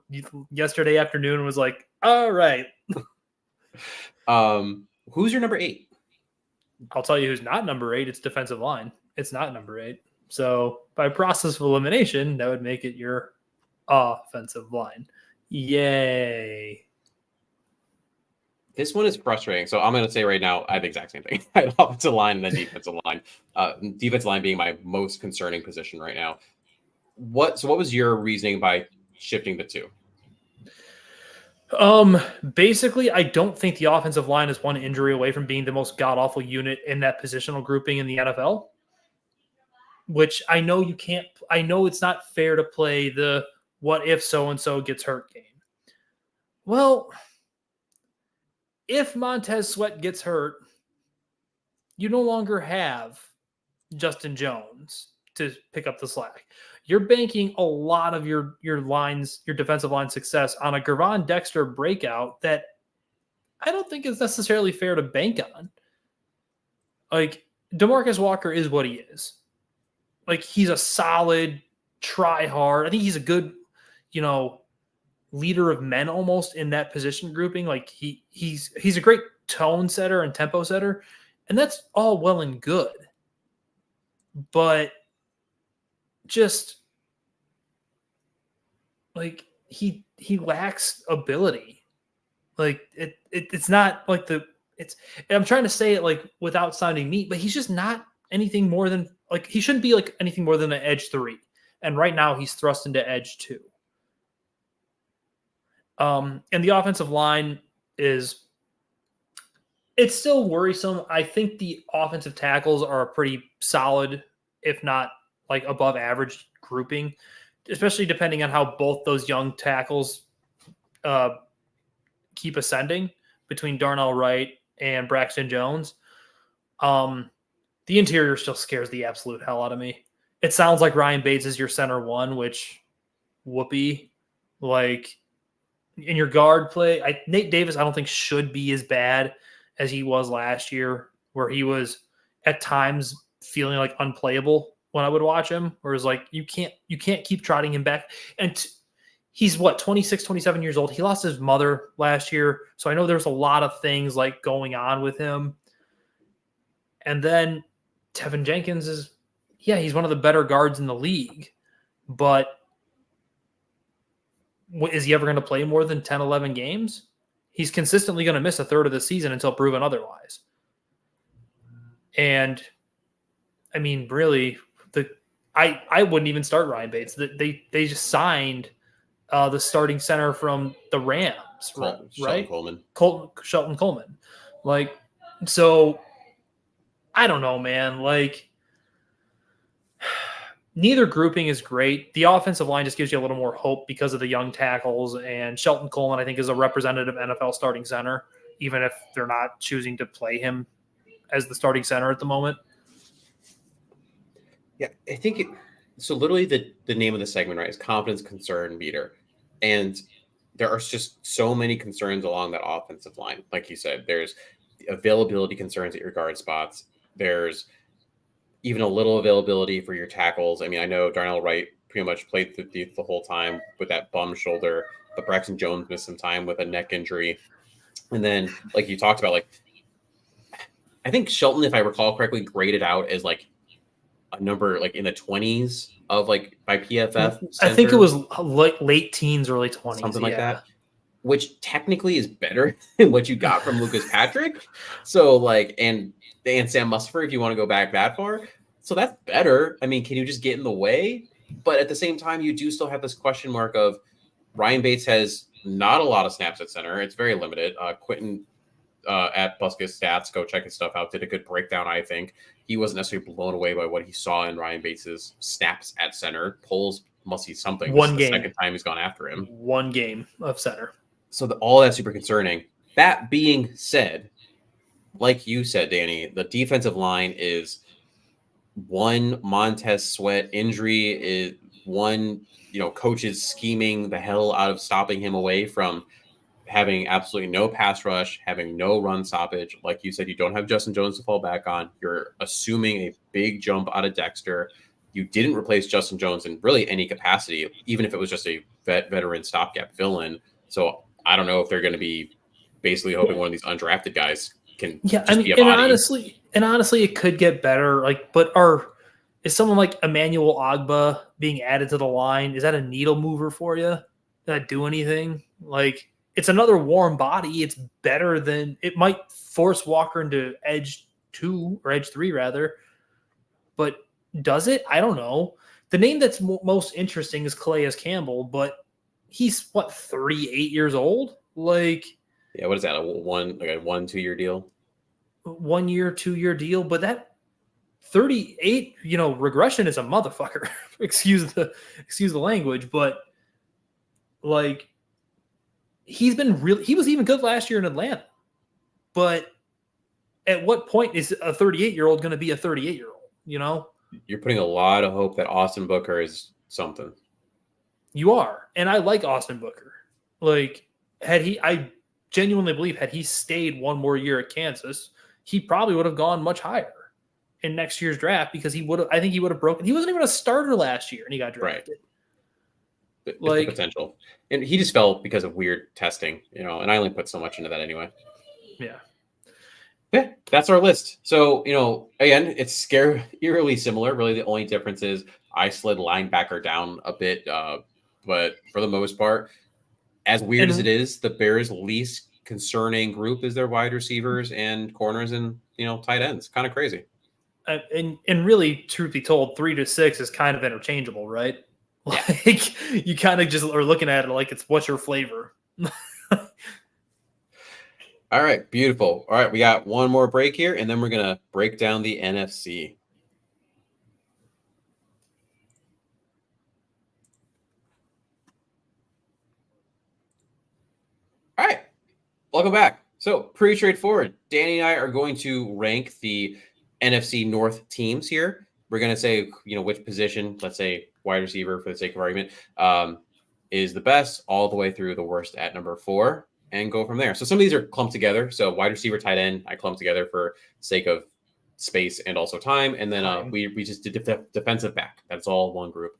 D: yesterday afternoon and was like, all right.
B: Who's your number 8?
D: I'll tell you who's not number 8. It's defensive line. It's not number 8. So by process of elimination, that would make it your offensive line. Yay.
B: This one is frustrating. So I'm going to say right now, I have the exact same thing. I have offensive line and then defensive line. Defensive line being my most concerning position right now. What was your reasoning by shifting the 2?
D: Basically, I don't think the offensive line is one injury away from being the most god-awful unit in that positional grouping in the NFL. Which I know you can't. I know it's not fair to play the what if so-and-so gets hurt game. Well, if Montez Sweat gets hurt, you no longer have Justin Jones to pick up the slack. You're banking a lot of your lines, your defensive line success on a Gervon Dexter breakout that I don't think is necessarily fair to bank on. Like, DeMarcus Walker is what he is. Like, he's a solid try hard. I think he's a good, leader of men almost in that position grouping. Like he's a great tone setter and tempo setter, and that's all well and good. But just like he lacks ability. Like it's not like I'm trying to say it like without sounding neat, but he's just not anything more than like he shouldn't be like anything more than an edge 3. And right now he's thrust into edge 2. And the offensive line it's still worrisome. I think the offensive tackles are a pretty solid, if not like above average grouping, especially depending on how both those young tackles keep ascending between Darnell Wright and Braxton Jones. The interior still scares the absolute hell out of me. It sounds like Ryan Bates is your center 1, which whoopee. Like in your guard play, Nate Davis, I don't think should be as bad as he was last year, where he was at times feeling like unplayable when I would watch him, where it's like, you can't keep trotting him back. And he's 26, 27 years old. He lost his mother last year. So I know there's a lot of things like going on with him. And then Tevin Jenkins he's one of the better guards in the league, but is he ever going to play more than 10, 11 games? He's consistently going to miss a third of the season until proven otherwise. And I mean, really, I wouldn't even start Ryan Bates. They just signed the starting center from the Rams, right? Shelton Coleman. Like, so I don't know, man. Like, neither grouping is great. The offensive line just gives you a little more hope because of the young tackles. And Shelton Coleman, I think, is a representative NFL starting center, even if they're not choosing to play him as the starting center at the moment.
B: Yeah, I think so. Literally, the name of the segment, right, is confidence concern meter, and there are just so many concerns along that offensive line. Like you said, there's availability concerns at your guard spots. There's even a little availability for your tackles. I mean, I know Darnell Wright pretty much played the whole time with that bum shoulder, but Braxton Jones missed some time with a neck injury. And then, like you talked about, like, I think Shelton, if I recall correctly, graded out as like a number like in the 20s of like by PFF. Center,
D: I think it was like late teens, early 20s,
B: something like that, which technically is better than what you got from Lucas Patrick. So like, and Sam Musfer, if you want to go back that far. So that's better. I mean, can you just get in the way? But at the same time, you do still have this question mark of Ryan Bates has not a lot of snaps at center. It's very limited. Quentin at Busquets Stats, go check his stuff out, did a good breakdown, I think. He wasn't necessarily blown away by what he saw in Ryan Bates's snaps at center. Poles must see something.
D: One game.
B: The second time he's gone after him.
D: One game of center.
B: So all that's super concerning. That being said, like you said, Danny, the defensive line is one Montez Sweat injury, is one, coaches scheming the hell out of stopping him away from having absolutely no pass rush, having no run stoppage. Like you said, you don't have Justin Jones to fall back on. You're assuming a big jump out of Dexter. You didn't replace Justin Jones in really any capacity, even if it was just a veteran stopgap fill-in. So I don't know if they're going to be basically hoping one of these undrafted guys can be a body.
D: honestly, it could get better. Like, but is someone like Emmanuel Ogba being added to the line? Is that a needle mover for you? Does that do anything? Like, it's another warm body. It's better than it might force Walker into edge 2 or edge 3 rather. But does it? I don't know. The name that's most interesting is Calais Campbell, but he's 38 years old? Like,
B: yeah, what is that? A 1-2 year deal?
D: 1 year, 2 year deal, but that 38, regression is a motherfucker. excuse the language, but like he was even good last year in Atlanta. But at what point is a 38-year-old going to be a 38-year-old,
B: You're putting a lot of hope that Austin Booker is something.
D: You are. And I like Austin Booker. Like, I genuinely believe had he stayed one more year at Kansas, he probably would have gone much higher in next year's draft because I think he would have broken. He wasn't even a starter last year and he got drafted.
B: Right. Like, the potential. And he just fell because of weird testing, and I only put so much into that anyway.
D: Yeah.
B: Yeah, that's our list. So, again, it's eerily similar. Really, the only difference is I slid linebacker down a bit. But for the most part, as weird as it is, the Bears' least concerning group is their wide receivers and corners and, tight ends. Kind of crazy.
D: And really, truth be told, 3 to 6 is kind of interchangeable, right? Like, yeah. You kind of just are looking at it like it's what's your flavor.
B: All right, beautiful. All right, we got one more break here, and then we're going to break down the NFC. All right, welcome back. So pretty straightforward. Danny and I are going to rank the NFC North teams here. We're going to say, which position, let's say wide receiver for the sake of argument, is the best all the way through the worst at number 4 and go from there. So some of these are clumped together. So wide receiver, tight end, I clumped together for sake of space and also time. And then we just did defensive back. That's all one group.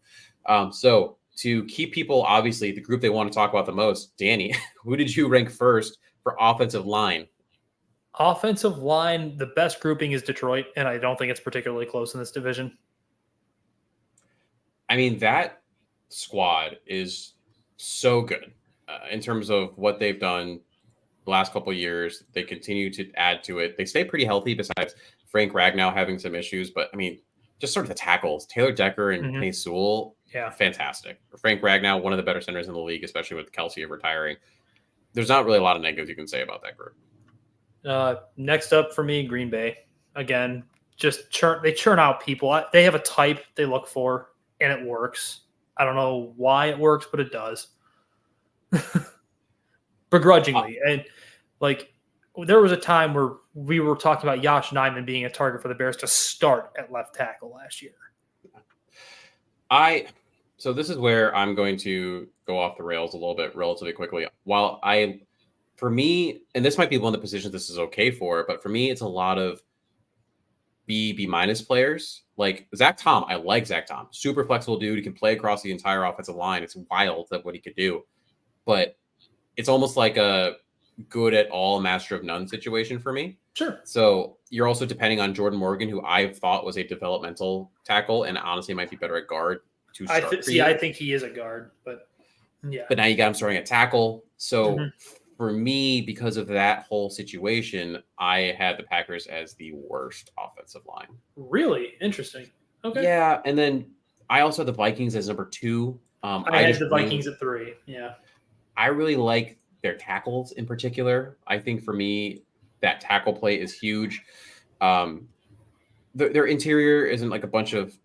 B: So to keep people, obviously, the group they want to talk about the most, Danny, who did you rank first for offensive line?
D: Offensive line, the best grouping is Detroit, and I don't think it's particularly close in this division.
B: I mean, that squad is so good in terms of what they've done the last couple of years. They continue to add to it. They stay pretty healthy besides Frank Ragnow having some issues. But, I mean, just sort of the tackles. Taylor Decker and Penny Sewell, fantastic. Frank Ragnow, one of the better centers in the league, especially with Kelsey retiring. There's not really a lot of negatives you can say about that group.
D: Next up for me, Green Bay. Again, just they churn out people. They have a type they look for, and it works. I don't know why it works, but it does. Begrudgingly. And like there was a time where we were talking about Josh Nijman being a target for the Bears to start at left tackle last year.
B: So this is where I'm going to go off the rails a little bit relatively quickly. For me, and this might be one of the positions this is okay for, but for me, it's a lot of B minus players. Like Zach Tom, I like Zach Tom. Super flexible dude. He can play across the entire offensive line. It's wild that what he could do. But it's almost like a good at all, master of none situation for me.
D: Sure.
B: So you're also depending on Jordan Morgan, who I thought was a developmental tackle and honestly might be better at guard.
D: I think he is a guard, but yeah.
B: But now you got him starting at tackle. So for me, because of that whole situation, I had the Packers as the worst offensive line.
D: Really? Interesting. Okay.
B: Yeah, and then I also had the Vikings as number 2.
D: I had the Vikings at 3. Yeah.
B: I really like their tackles in particular. I think for me, that tackle play is huge. Their interior isn't like a bunch of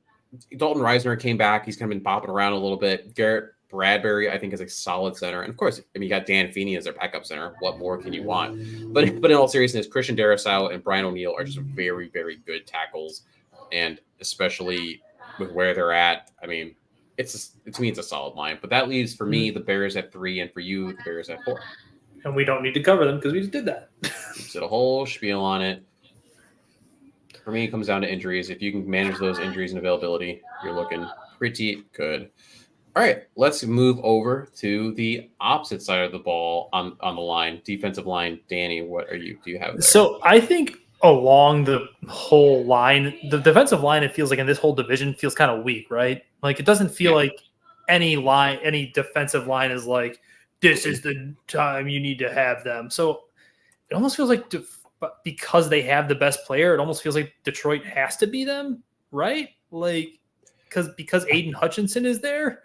B: Dalton Reisner came back. He's kind of been bopping around a little bit. Garrett Bradbury, I think, is a solid center. And of course, I mean, you got Dan Feeney as their backup center. What more can you want? But in all seriousness, Christian Darrisaw and Brian O'Neill are just very, very good tackles. And especially with where they're at, I mean, to me, it's a solid line. But that leaves for me the Bears at 3, and for you, the Bears at 4.
D: And we don't need to cover them because we just did that.
B: Just did a whole spiel on it. For me, it comes down to injuries. If you can manage those injuries and availability, you're looking pretty good. All right, let's move over to the opposite side of the ball on the line, defensive line. Danny, do you have there?
D: So I think along the whole line, the defensive line, it feels like in this whole division feels kind of weak, right? Like it doesn't feel like any defensive line is like, this is the time you need to have them. So it almost feels like because they have the best player, it almost feels like Detroit has to be them, right? Like because Aiden Hutchinson is there.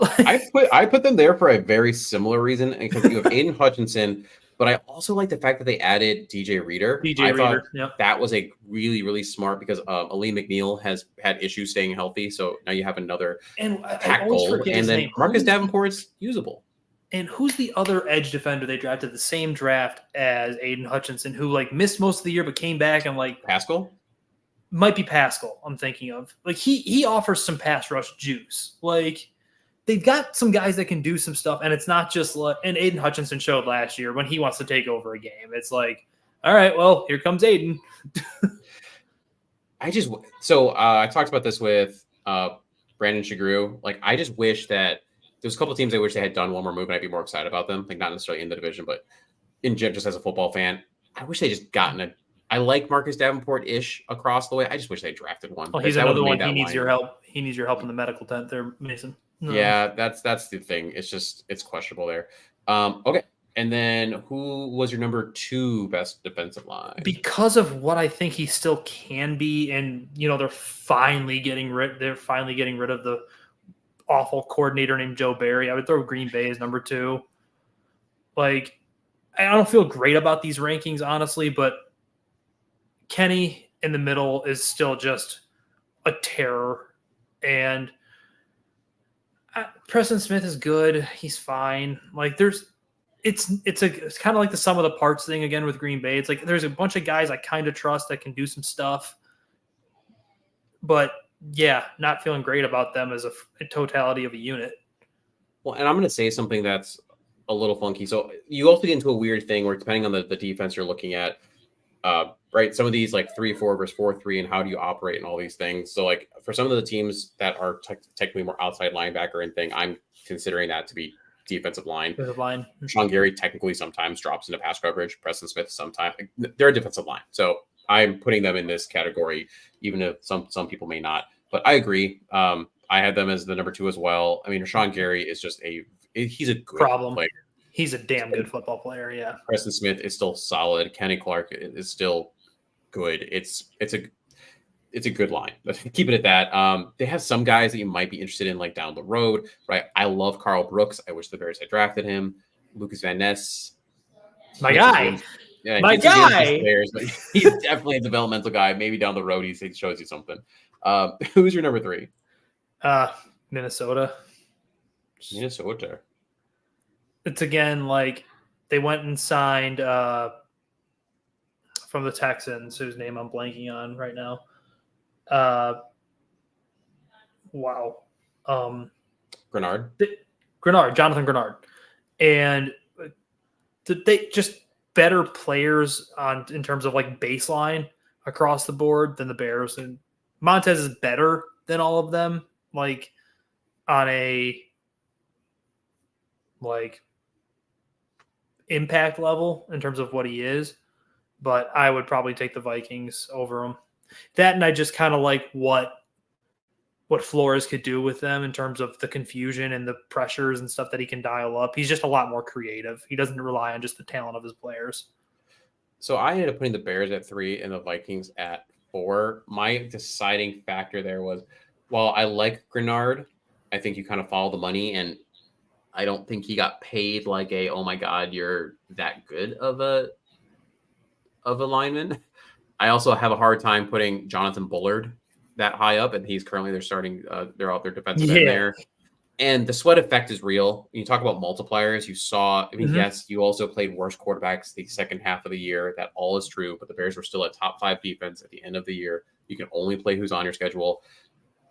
B: I put them there for a very similar reason, because you have Aiden Hutchinson, but I also like the fact that they added DJ Reader. Thought that was a really, really smart, because Ali McNeil has had issues staying healthy, so now you have another pack goal, and then Marcus Davenport's usable.
D: And who's the other edge defender they drafted the same draft as Aiden Hutchinson, who like missed most of the year but came back and like
B: Pascal?
D: Might be Pascal, I'm thinking of. Like he offers some pass rush juice. Like they've got some guys that can do some stuff, and it's not just like, and Aiden Hutchinson showed last year when he wants to take over a game. It's like, all right, well, here comes Aiden.
B: I talked about this with Brandon Shagrew. Like, I just wish that there's a couple of teams I wish they had done one more move, and I'd be more excited about them. Like, not necessarily in the division, but in general, just as a football fan, I wish they just gotten I like Marcus Davenport-ish across the way. I just wish they drafted one.
D: Well, he's another one. He needs your help. He needs your help in the medical tent there, Mason. No.
B: Yeah, that's the thing. It's questionable there. Okay. And then who was your number 2 best defensive line?
D: Because of what I think he still can be, and they're finally getting rid of the awful coordinator named Joe Barry. I would throw Green Bay as number 2. Like, I don't feel great about these rankings, honestly, but Kenny in the middle is still just a terror. And Preston Smith is good. He's fine. Like it's kind of like the sum of the parts thing again with Green Bay. It's like there's a bunch of guys I kind of trust that can do some stuff, but yeah, not feeling great about them as a totality of a unit.
B: Well, and I'm going to say something that's a little funky. So you also get into a weird thing where, depending on the defense you're looking at, right? Some of these like 3-4 versus 4-3, and how do you operate and all these things. So like for some of the teams that are technically more outside linebacker and thing, I'm considering that to be defensive line. Sean Gary technically sometimes drops into pass coverage. Preston Smith sometimes. They're a defensive line. So I'm putting them in this category, even if some people may not. But I agree. I had them as the number 2 as well. I mean, Sean Gary is just he's a good player.
D: He's a damn good football player, yeah.
B: Preston Smith is still solid. Kenny Clark is still good. It's a good line. Let's keep it at that. They have some guys that you might be interested in, like down the road, right? I love Carl Brooks. I wish the Bears had drafted him. Lucas Van Ness.
D: My guy.
B: Yeah,
D: my guy.
B: Bears, but he's definitely a developmental guy. Maybe down the road he shows you something. Who's your number 3?
D: Minnesota. It's again like they went and signed from the Texans, whose name I'm blanking on right now. Jonathan Grenard. And they just better players in terms of like baseline across the board than the Bears. And Montez is better than all of them, like on a like impact level in terms of what he is. But I would probably take the Vikings over him. That, and I just kind of like what Flores could do with them in terms of the confusion and the pressures and stuff that he can dial up. He's just a lot more creative. He doesn't rely on just the talent of his players.
B: So I ended up putting the Bears at 3 and the Vikings at 4. My deciding factor there was, while I like Grenard, I think you kind of follow the money, and I don't think he got paid like oh my God, you're that good of a lineman. I also have a hard time putting Jonathan Bullard that high up, and he's currently their starting they're out their defensive end there. And the sweat effect is real. When you talk about multipliers, you saw, yes, you also played worse quarterbacks the second half of the year. That all is true, but the Bears were still a top 5 defense at the end of the year. You can only play who's on your schedule.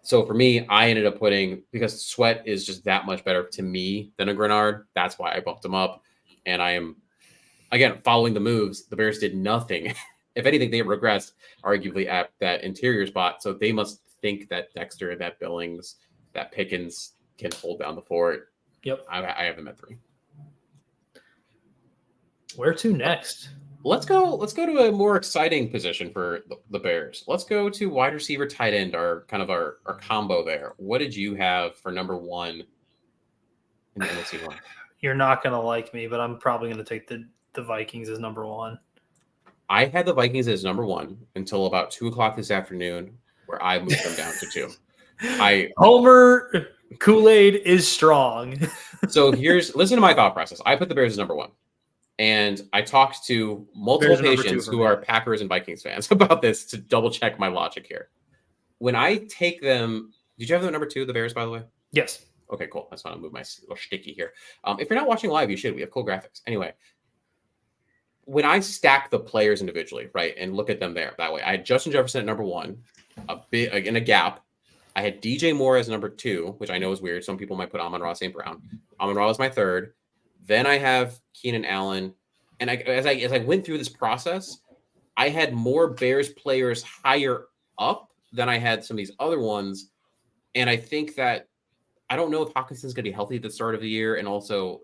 B: So for me, I ended up putting, because Sweat is just that much better to me than a Grenard. That's why I bumped him up. And I am, again, following the moves. The Bears did nothing. If anything, they regressed arguably at that interior spot. So they must think that Dexter, that Billings, that Pickens can hold down the fort.
D: Yep.
B: I have them at 3.
D: Where to next?
B: Let's go to a more exciting position for the Bears. Let's go to wide receiver, tight end, our combo there. What did you have for number 1 in the NFC North?
D: You're not going to like me, but I'm probably going to take the Vikings as number 1.
B: I had the Vikings as number 1 until about 2:00 this afternoon, where I moved them down to 2.
D: Homer Kool-Aid is strong.
B: So listen to my thought process. I put the Bears as number 1. And I talked to multiple patients who are Packers and Vikings fans about this to double check my logic here. When I take them, did you have them number 2, the Bears, by the way?
D: Yes.
B: Okay, cool. That's why I'll move my little sticky here. If you're not watching live, you should. We have cool graphics. Anyway, when I stack the players individually, right, and look at them that way, I had Justin Jefferson at number 1, in a gap. I had DJ Moore as number 2, which I know is weird. Some people might put Amon-Ra St. Brown. Amon-Ra was my 3rd. Then I have Keenan Allen. And as I went through this process, I had more Bears players higher up than I had some of these other ones. And I think that I don't know if Hawkinson's going to be healthy at the start of the year. And also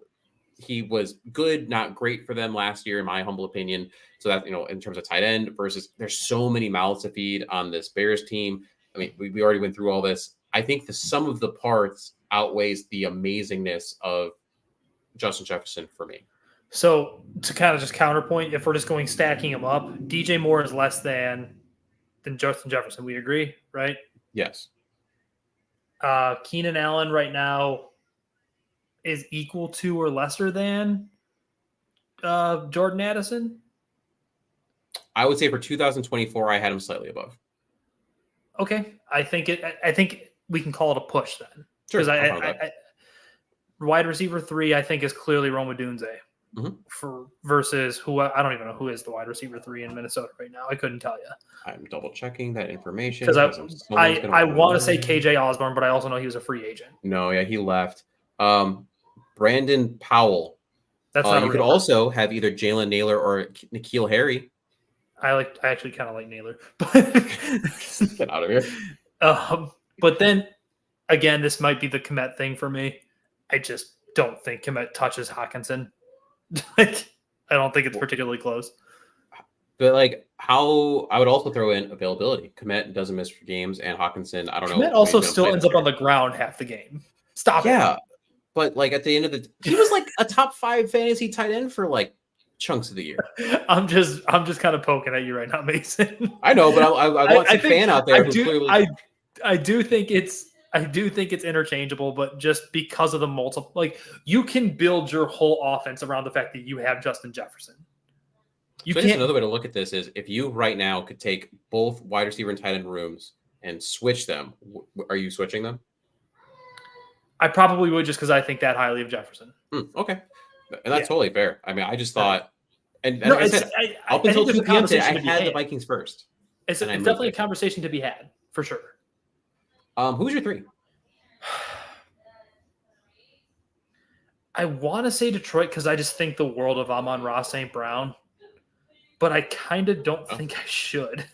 B: he was good, not great for them last year, in my humble opinion. So that, in terms of tight end versus there's so many mouths to feed on this Bears team. I mean, we already went through all this. I think the sum of the parts outweighs the amazingness of Justin Jefferson for me.
D: So to kind of just counterpoint, if we're just going stacking them up, DJ Moore is less than Justin Jefferson. We agree, right?
B: Yes.
D: Keenan Allen right now is equal to or lesser than Jordan Addison.
B: I would say for 2024, I had him slightly above.
D: Okay, I think we can call it a push then.
B: Sure.
D: Because I wide receiver 3, I think, is clearly Rome Odunze. Versus who I don't even know who is the wide receiver 3 in Minnesota right now. I couldn't tell you.
B: I'm double checking that information
D: because I want to say KJ Osborne, but I also know he was a free agent.
B: No, yeah, he left. Brandon Powell.
D: That's not
B: you could also have either Jalen Naylor or N'Keal Harry.
D: I actually kind of like Naylor, but
B: get out of here.
D: But then again, this might be the Kmet thing for me. I just don't think Kmet touches Hawkinson. I don't think it's particularly close.
B: But how I would also throw in availability. Kmet doesn't miss games, and Hawkinson, I don't know.
D: Kmet also still ends up on the ground half the game. Stop it.
B: Yeah, but at the end of he was a top 5 fantasy tight end for chunks of the year.
D: I'm just kind of poking at you right now, Mason.
B: I know, but I want some fan out there who clearly.
D: I do think it's interchangeable, but just because of the multiple, you can build your whole offense around the fact that you have Justin Jefferson.
B: I guess another way to look at this is if you right now could take both wide receiver and tight end rooms and switch them, are you switching them?
D: I probably would, just because I think that highly of Jefferson.
B: Okay. And that's totally fair. I mean, I just thought, and
D: no,
B: like I said, up until 2 p.m. today, I had the Vikings first.
D: It's definitely a conversation to be had, for sure.
B: Who's your 3?
D: I want to say Detroit because I just think the world of Amon-Ra St. Brown, but I kind of don't think I should.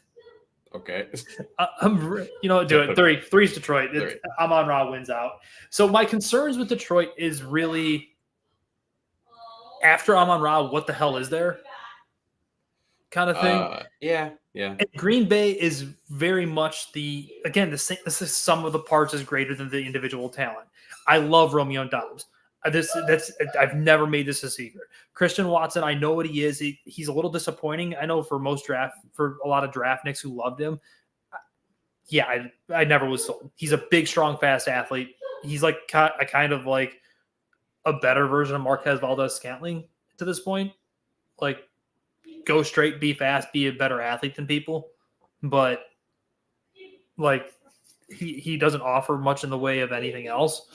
B: Okay.
D: Do it. 3 is Detroit. Amon-Ra wins out. So my concerns with Detroit is really after Amon-Ra, what the hell is there? Kind of thing.
B: Yeah.
D: And Green Bay is very much the sum of the parts is greater than the individual talent. I love Romeo Doubs. I've never made this a secret. Christian Watson, I know what he is. He's a little disappointing. I know for a lot of draft nicks who loved him. Yeah, I never was sold. He's a big, strong, fast athlete. He's a kind of a better version of Marquez Valdez-Scantling to this point. Go straight, be fast, be a better athlete than people. But he doesn't offer much in the way of anything else.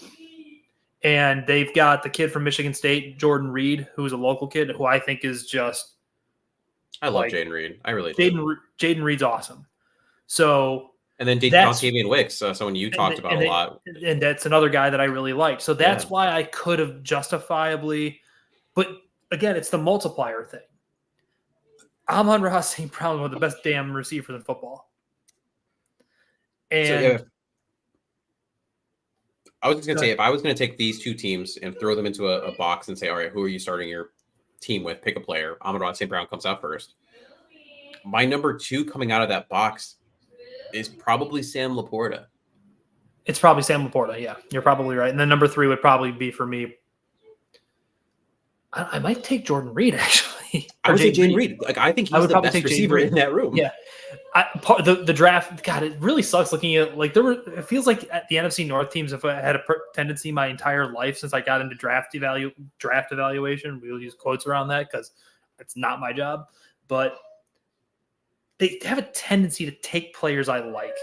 D: And they've got the kid from Michigan State, Jordan Reed, who's a local kid, who I think is just.
B: I love Jaden Reed. I really do.
D: Jaden Reed's awesome. So.
B: And then Dontayvion Wicks, someone you talked about a lot.
D: And that's another guy that I really liked. So that's why I could have justifiably. But again, it's the multiplier thing. Amon-Ra St. Brown, one of the best damn receivers in football. And
B: So, yeah, I was just going to say, if I was going to take these two teams and throw them into a box and say, all right, who are you starting your team with? Pick a player. Amon-Ra St. Brown comes out first. My number 2 coming out of that box is probably Sam Laporta.
D: it's probably Sam Laporta. Yeah, you're probably right. And then number 3 would probably be for me. I might take Jordan Reed, actually.
B: I would say Jane Reed. Like, I think he's the best receiver in that room.
D: Yeah. The draft, God, it really sucks looking at, like, it feels like the NFC North teams have had a tendency my entire life since I got into draft evaluation. We'll use quotes around that because it's not my job. But they have a tendency to take players I like.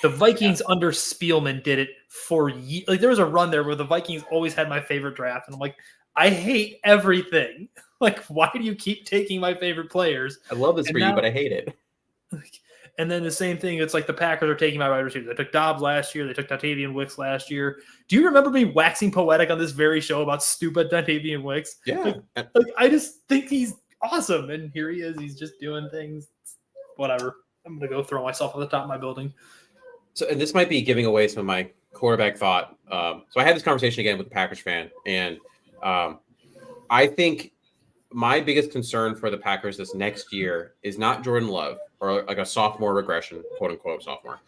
D: The Vikings under Spielman did it for years. Like, there was a run there where the Vikings always had my favorite draft. And I'm like, I hate everything. Like, why do you keep taking my favorite players?
B: I love this for you, but I hate it.
D: And then the same thing, it's like the Packers are taking my wide receivers. They took Dobbs last year. They took Dontavian Wicks last year. Do you remember me waxing poetic on this very show about stupid Dontavian Wicks?
B: Yeah.
D: Like, I just think he's awesome. And here he is. He's just doing things. Whatever. I'm going to go throw myself on the top of my building.
B: So, and this might be giving away some of my quarterback thought. So I had this conversation again with the Packers fan, and I think my biggest concern for the Packers this next year is not Jordan Love or like a sophomore regression, quote unquote sophomore.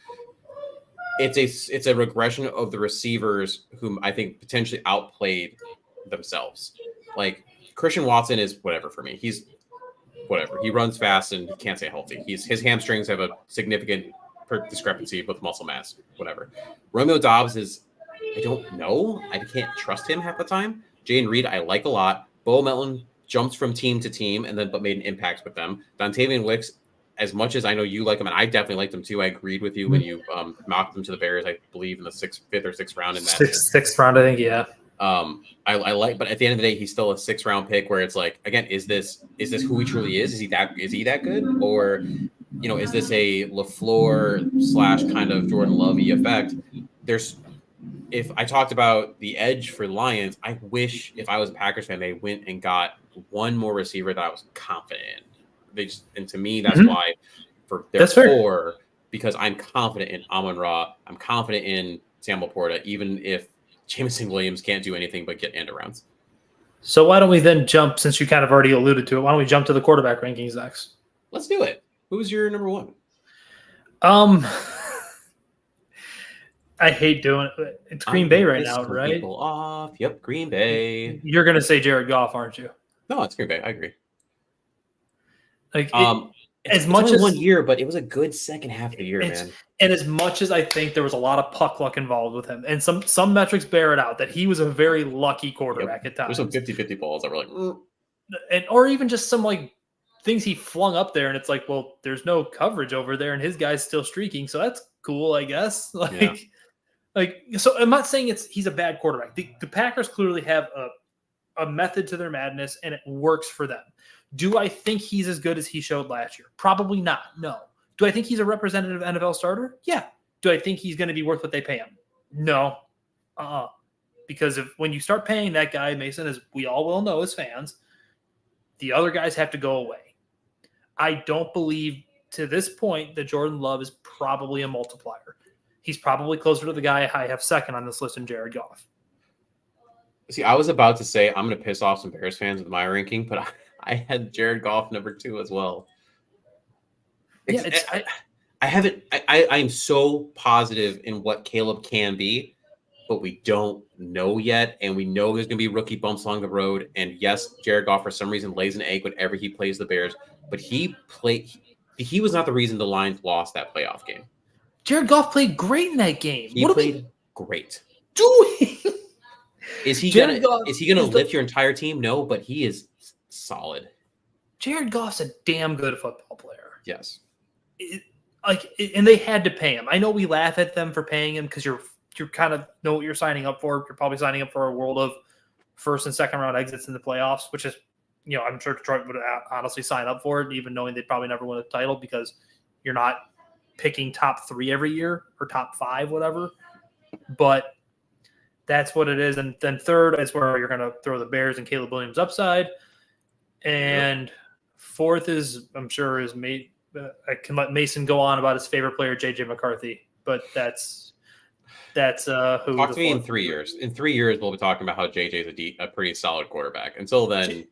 B: It's a regression of the receivers whom I think potentially outplayed themselves. Like, Christian Watson is whatever for me. He's whatever. He runs fast and he can't stay healthy. His hamstrings have a significant discrepancy with muscle mass, whatever. Romeo Dobbs is, I don't know. I can't trust him half the time. Jayden Reed, I like a lot. Bo Melton jumps from team to team but made an impact with them. Dontavian Wicks, as much as I know you like him, and I definitely liked him too. I agreed with you when you mocked them to the Bears, I believe in the 5th or 6th round in that.
D: Sixth round, I think, yeah.
B: I like, but at the end of the day, he's still a 6th round pick where it's like, again, is this who he truly is? Is he that good? Or, is this a LaFleur / kind of Jordan Love-y effect? If I talked about the edge for Lions, I wish if I was a Packers fan, they went and got one more receiver that I was confident in. And to me, that's why they're 4, because I'm confident in Amon-Ra. I'm confident in Sam Laporta, even if Jameson Williams can't do anything but get end arounds.
D: So why don't we then jump, since you kind of already alluded to it, why don't we jump to the quarterback rankings next?
B: Let's do it. Who's your number 1?
D: I hate doing it. It's Green Bay right now, right?
B: People off. Yep, Green Bay.
D: You're going to say Jared Goff, aren't you?
B: No, it's Green Bay. I agree.
D: Like,
B: as much as 1 year, but it was a good second half of the year, man.
D: And as much as I think there was a lot of puck luck involved with him, and some metrics bear it out that he was a very lucky quarterback at times.
B: There's some 50-50 balls that were like,
D: or even just some like things he flung up there, and it's like, well, there's no coverage over there, and his guy's still streaking, so that's cool, I guess. So I'm not saying he's a bad quarterback. The Packers clearly have a method to their madness, and it works for them. Do I think he's as good as he showed last year? Probably not. No. Do I think he's a representative NFL starter? Yeah. Do I think he's going to be worth what they pay him? No. Because when you start paying that guy, Mason, as we all will know as fans, the other guys have to go away. I don't believe to this point that Jordan Love is probably a multiplier. He's probably closer to the guy I have second on this list in Jared Goff.
B: See, I was about to say I'm going to piss off some Bears fans with my ranking, but I had Jared Goff number 2 as well. I haven't. I am so positive in what Caleb can be, but we don't know yet, and we know there's going to be rookie bumps along the road. And yes, Jared Goff for some reason lays an egg whenever he plays the Bears, but he was not the reason the Lions lost that playoff game.
D: Jared Goff played great in that game.
B: He played great.
D: Doing?
B: Is he gonna lift your entire team? No, but he is solid.
D: Jared Goff's a damn good football player.
B: Yes.
D: And they had to pay him. I know we laugh at them for paying him because you're kind of know what you're signing up for. You're probably signing up for a world of first and second round exits in the playoffs, which is, I'm sure Detroit would honestly sign up for it, even knowing they'd probably never win a title because you're not picking top 3 every year or top 5, whatever. But that's what it is. And then third is where you're going to throw the Bears and Caleb Williams upside. And fourth is, I'm sure, is I can let Mason go on about his favorite player, JJ McCarthy, but that's who.
B: Talk to me in 3 years. In 3 years, we'll be talking about how JJ is a pretty solid quarterback. Until then,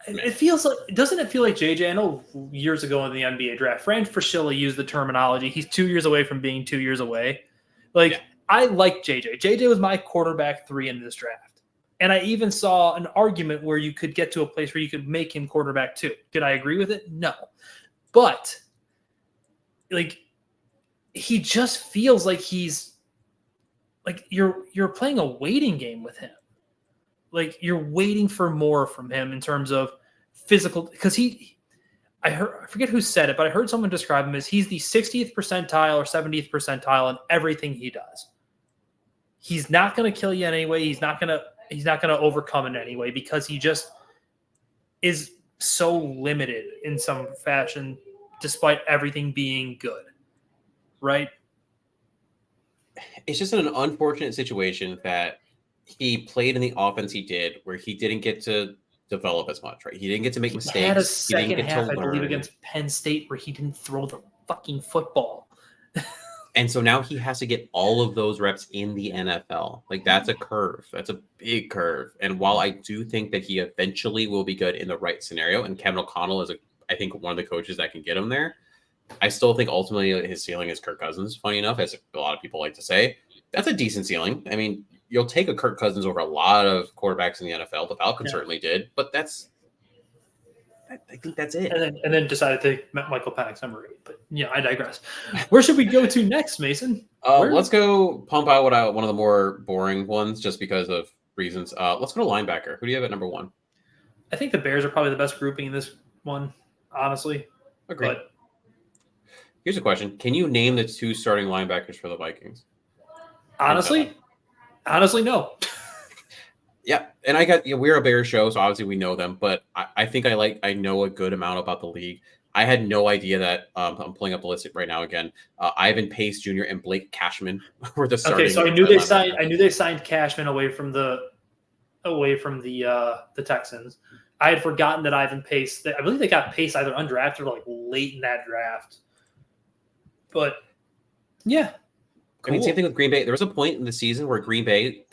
D: it feels like, doesn't it feel like JJ? I know years ago in the NBA draft, Fran Fraschilla used the terminology, he's 2 years away from being 2 years away. I like JJ. JJ was my quarterback 3 in this draft. And I even saw an argument where you could get to a place where you could make him quarterback 2. Did I agree with it? No. But he just feels like he's you're playing a waiting game with him. You're waiting for more from him in terms of physical, because I forget who said it, but I heard someone describe him as he's the 60th percentile or 70th percentile in everything he does. He's not going to kill you anyway. He's not going to overcome it anyway, because he just is so limited in some fashion, despite everything being good. Right?
B: It's just an unfortunate situation that he played in the offense he did, where he didn't get to develop as much, right? He didn't get to make mistakes.
D: He had a second half, I
B: learn.
D: believe, against Penn State where he didn't throw the fucking football.
B: And so now he has to get all of those reps in the NFL. That's a curve. That's a big curve. And while I do think that he eventually will be good in the right scenario, and Kevin O'Connell is, I think, one of the coaches that can get him there, I still think ultimately his ceiling is Kirk Cousins, funny enough, as a lot of people like to say. That's a decent ceiling. I mean, you'll take a Kirk Cousins over a lot of quarterbacks in the NFL. The Falcons certainly did, but I think that's it.
D: And then decided to take Michael Penix number 8. But I digress. Where should we go to next, Mason?
B: Let's go pump out one of the more boring ones, just because of reasons. Let's go to linebacker. Who do you have at number 1?
D: I think the Bears are probably the best grouping in this one, honestly.
B: Agreed.
D: But
B: here's a question: can you name the 2 starting linebackers for the Vikings?
D: Honestly, no.
B: Yeah, and we're a Bears show, so obviously we know them, but I think I know a good amount about the league. I had no idea that I'm pulling up the list right now again. Ivan Pace Jr. and Blake Cashman were the starting.
D: Okay, so I knew they signed Cashman away from the Texans. I had forgotten that Ivan Pace. I believe they got Pace either undrafted or late in that draft. But yeah,
B: cool. I mean, same thing with Green Bay. There was a point in the season where Green Bay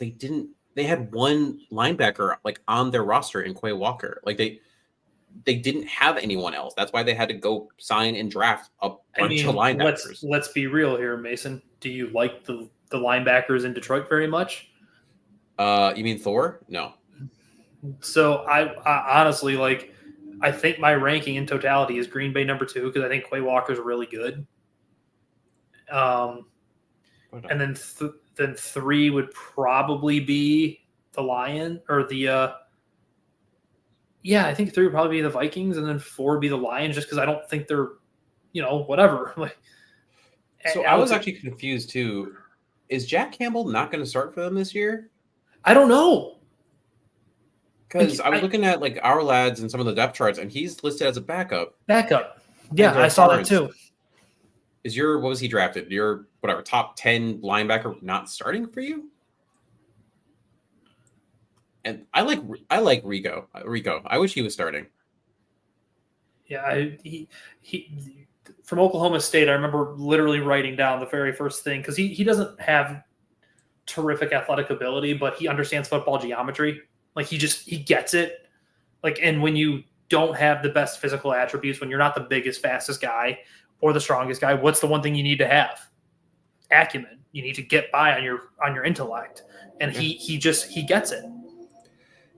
B: they had one linebacker on their roster in Quay Walker. They didn't have anyone else. That's why they had to go sign and draft a bunch of linebackers.
D: Let's be real here, Mason. Do you like the linebackers in Detroit very much?
B: You mean Thor? No.
D: So I honestly I think my ranking in totality is Green Bay number 2, because I think Quay Walker's really good. And then 3 would probably be the Lion, or the I think 3 would probably be the Vikings, and then 4 would be the Lions, just because I don't think they're whatever.
B: So I was actually confused too. Is Jack Campbell not going to start for them this year?
D: I don't know,
B: because I was looking at our lads and some of the depth charts, and he's listed as a backup.
D: Yeah, I saw that too.
B: What was he drafted? Your top 10 linebacker not starting for you? And I like Rico. I wish he was starting.
D: Yeah, he from Oklahoma State. I remember literally writing down the very first thing, because he doesn't have terrific athletic ability, but he understands football geometry. He gets it. And when you don't have the best physical attributes, when you're not the biggest, fastest guy or the strongest guy, what's the one thing you need to have? Acumen. You need to get by on your intellect, and he gets it.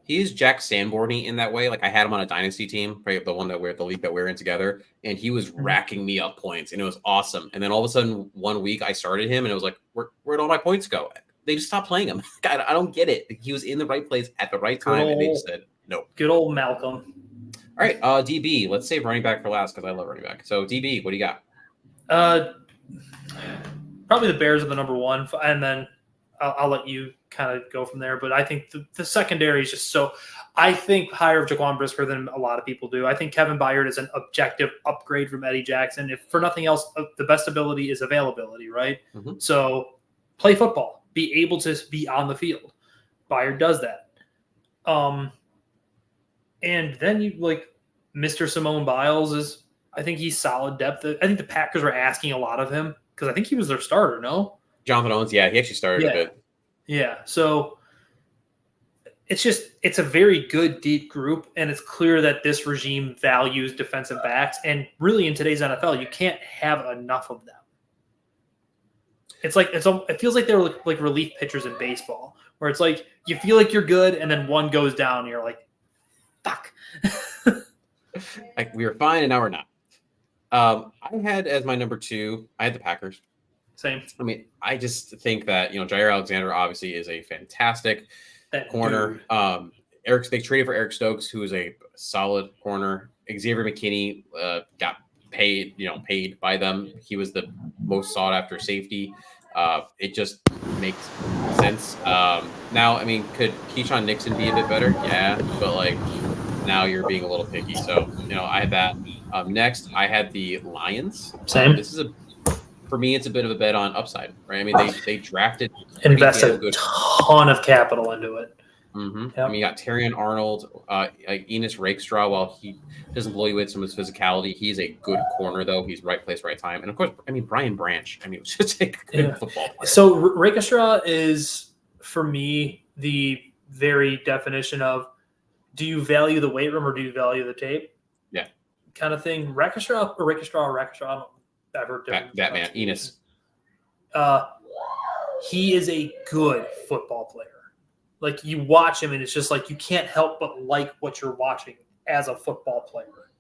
B: He's Jack Sanborn-y in that way. I had him on a dynasty team, right? The league that we're in together, and he was racking me up points, and it was awesome. And then all of a sudden, one week I started him, and it was like, where'd all my points go? They just stopped playing him. God, I don't get it. He was in the right place at the right time, and they just said nope.
D: Good old Malcolm.
B: All right, DB. Let's save running back for last, because I love running back. So DB, what do you got?
D: Probably the Bears are the number 1, and then I'll let you kind of go from there. But I think the secondary is just so. I think higher of Jaquan Brisker than a lot of people do. I think Kevin Byard is an objective upgrade from Eddie Jackson. If for nothing else, the best ability is availability, right? Mm-hmm. So play football, be able to be on the field. Byard does that. And then you Mr. Simone Biles is, I think he's solid depth. I think the Packers were asking a lot of him because I think he was their starter, no?
B: Jonathan Owens, yeah, he actually started a bit.
D: Yeah. So it's a very good deep group, and it's clear that this regime values defensive backs. And really, in today's NFL, you can't have enough of them. It feels like they're like relief pitchers in baseball, where it's like you feel like you're good, and then one goes down, and you're like, fuck.
B: Like we were fine, and now we're not. I had as my number 2, I had the Packers.
D: Same.
B: I mean, I just think that Jair Alexander obviously is a fantastic corner. They traded for Eric Stokes, who is a solid corner. Xavier McKinney got paid by them. He was the most sought after safety. It just makes sense. Now, I mean, could Keyshawn Nixon be a bit better? Yeah, but like now you're being a little picky. So I had that. Next, I had the Lions.
D: Same.
B: For me, it's a bit of a bet on upside, right? I mean, they drafted,
D: invested a ton of capital into it.
B: Mm-hmm. Yep. I mean, you got Terrion Arnold, Enos Rakestraw. While he doesn't blow you with some of his physicality, he's a good corner, though. He's right place, right time. And of course, I mean, Brian Branch. I mean, it was just a good football player.
D: So Rakestraw is, for me, the very definition of, do you value the weight room or do you value the tape?
B: Yeah.
D: Kind of thing. Rakestraw. I don't ever
B: Batman, Enos.
D: He is a good football player. Like, you watch him, and it's just like you can't help but like what you're watching as a football player.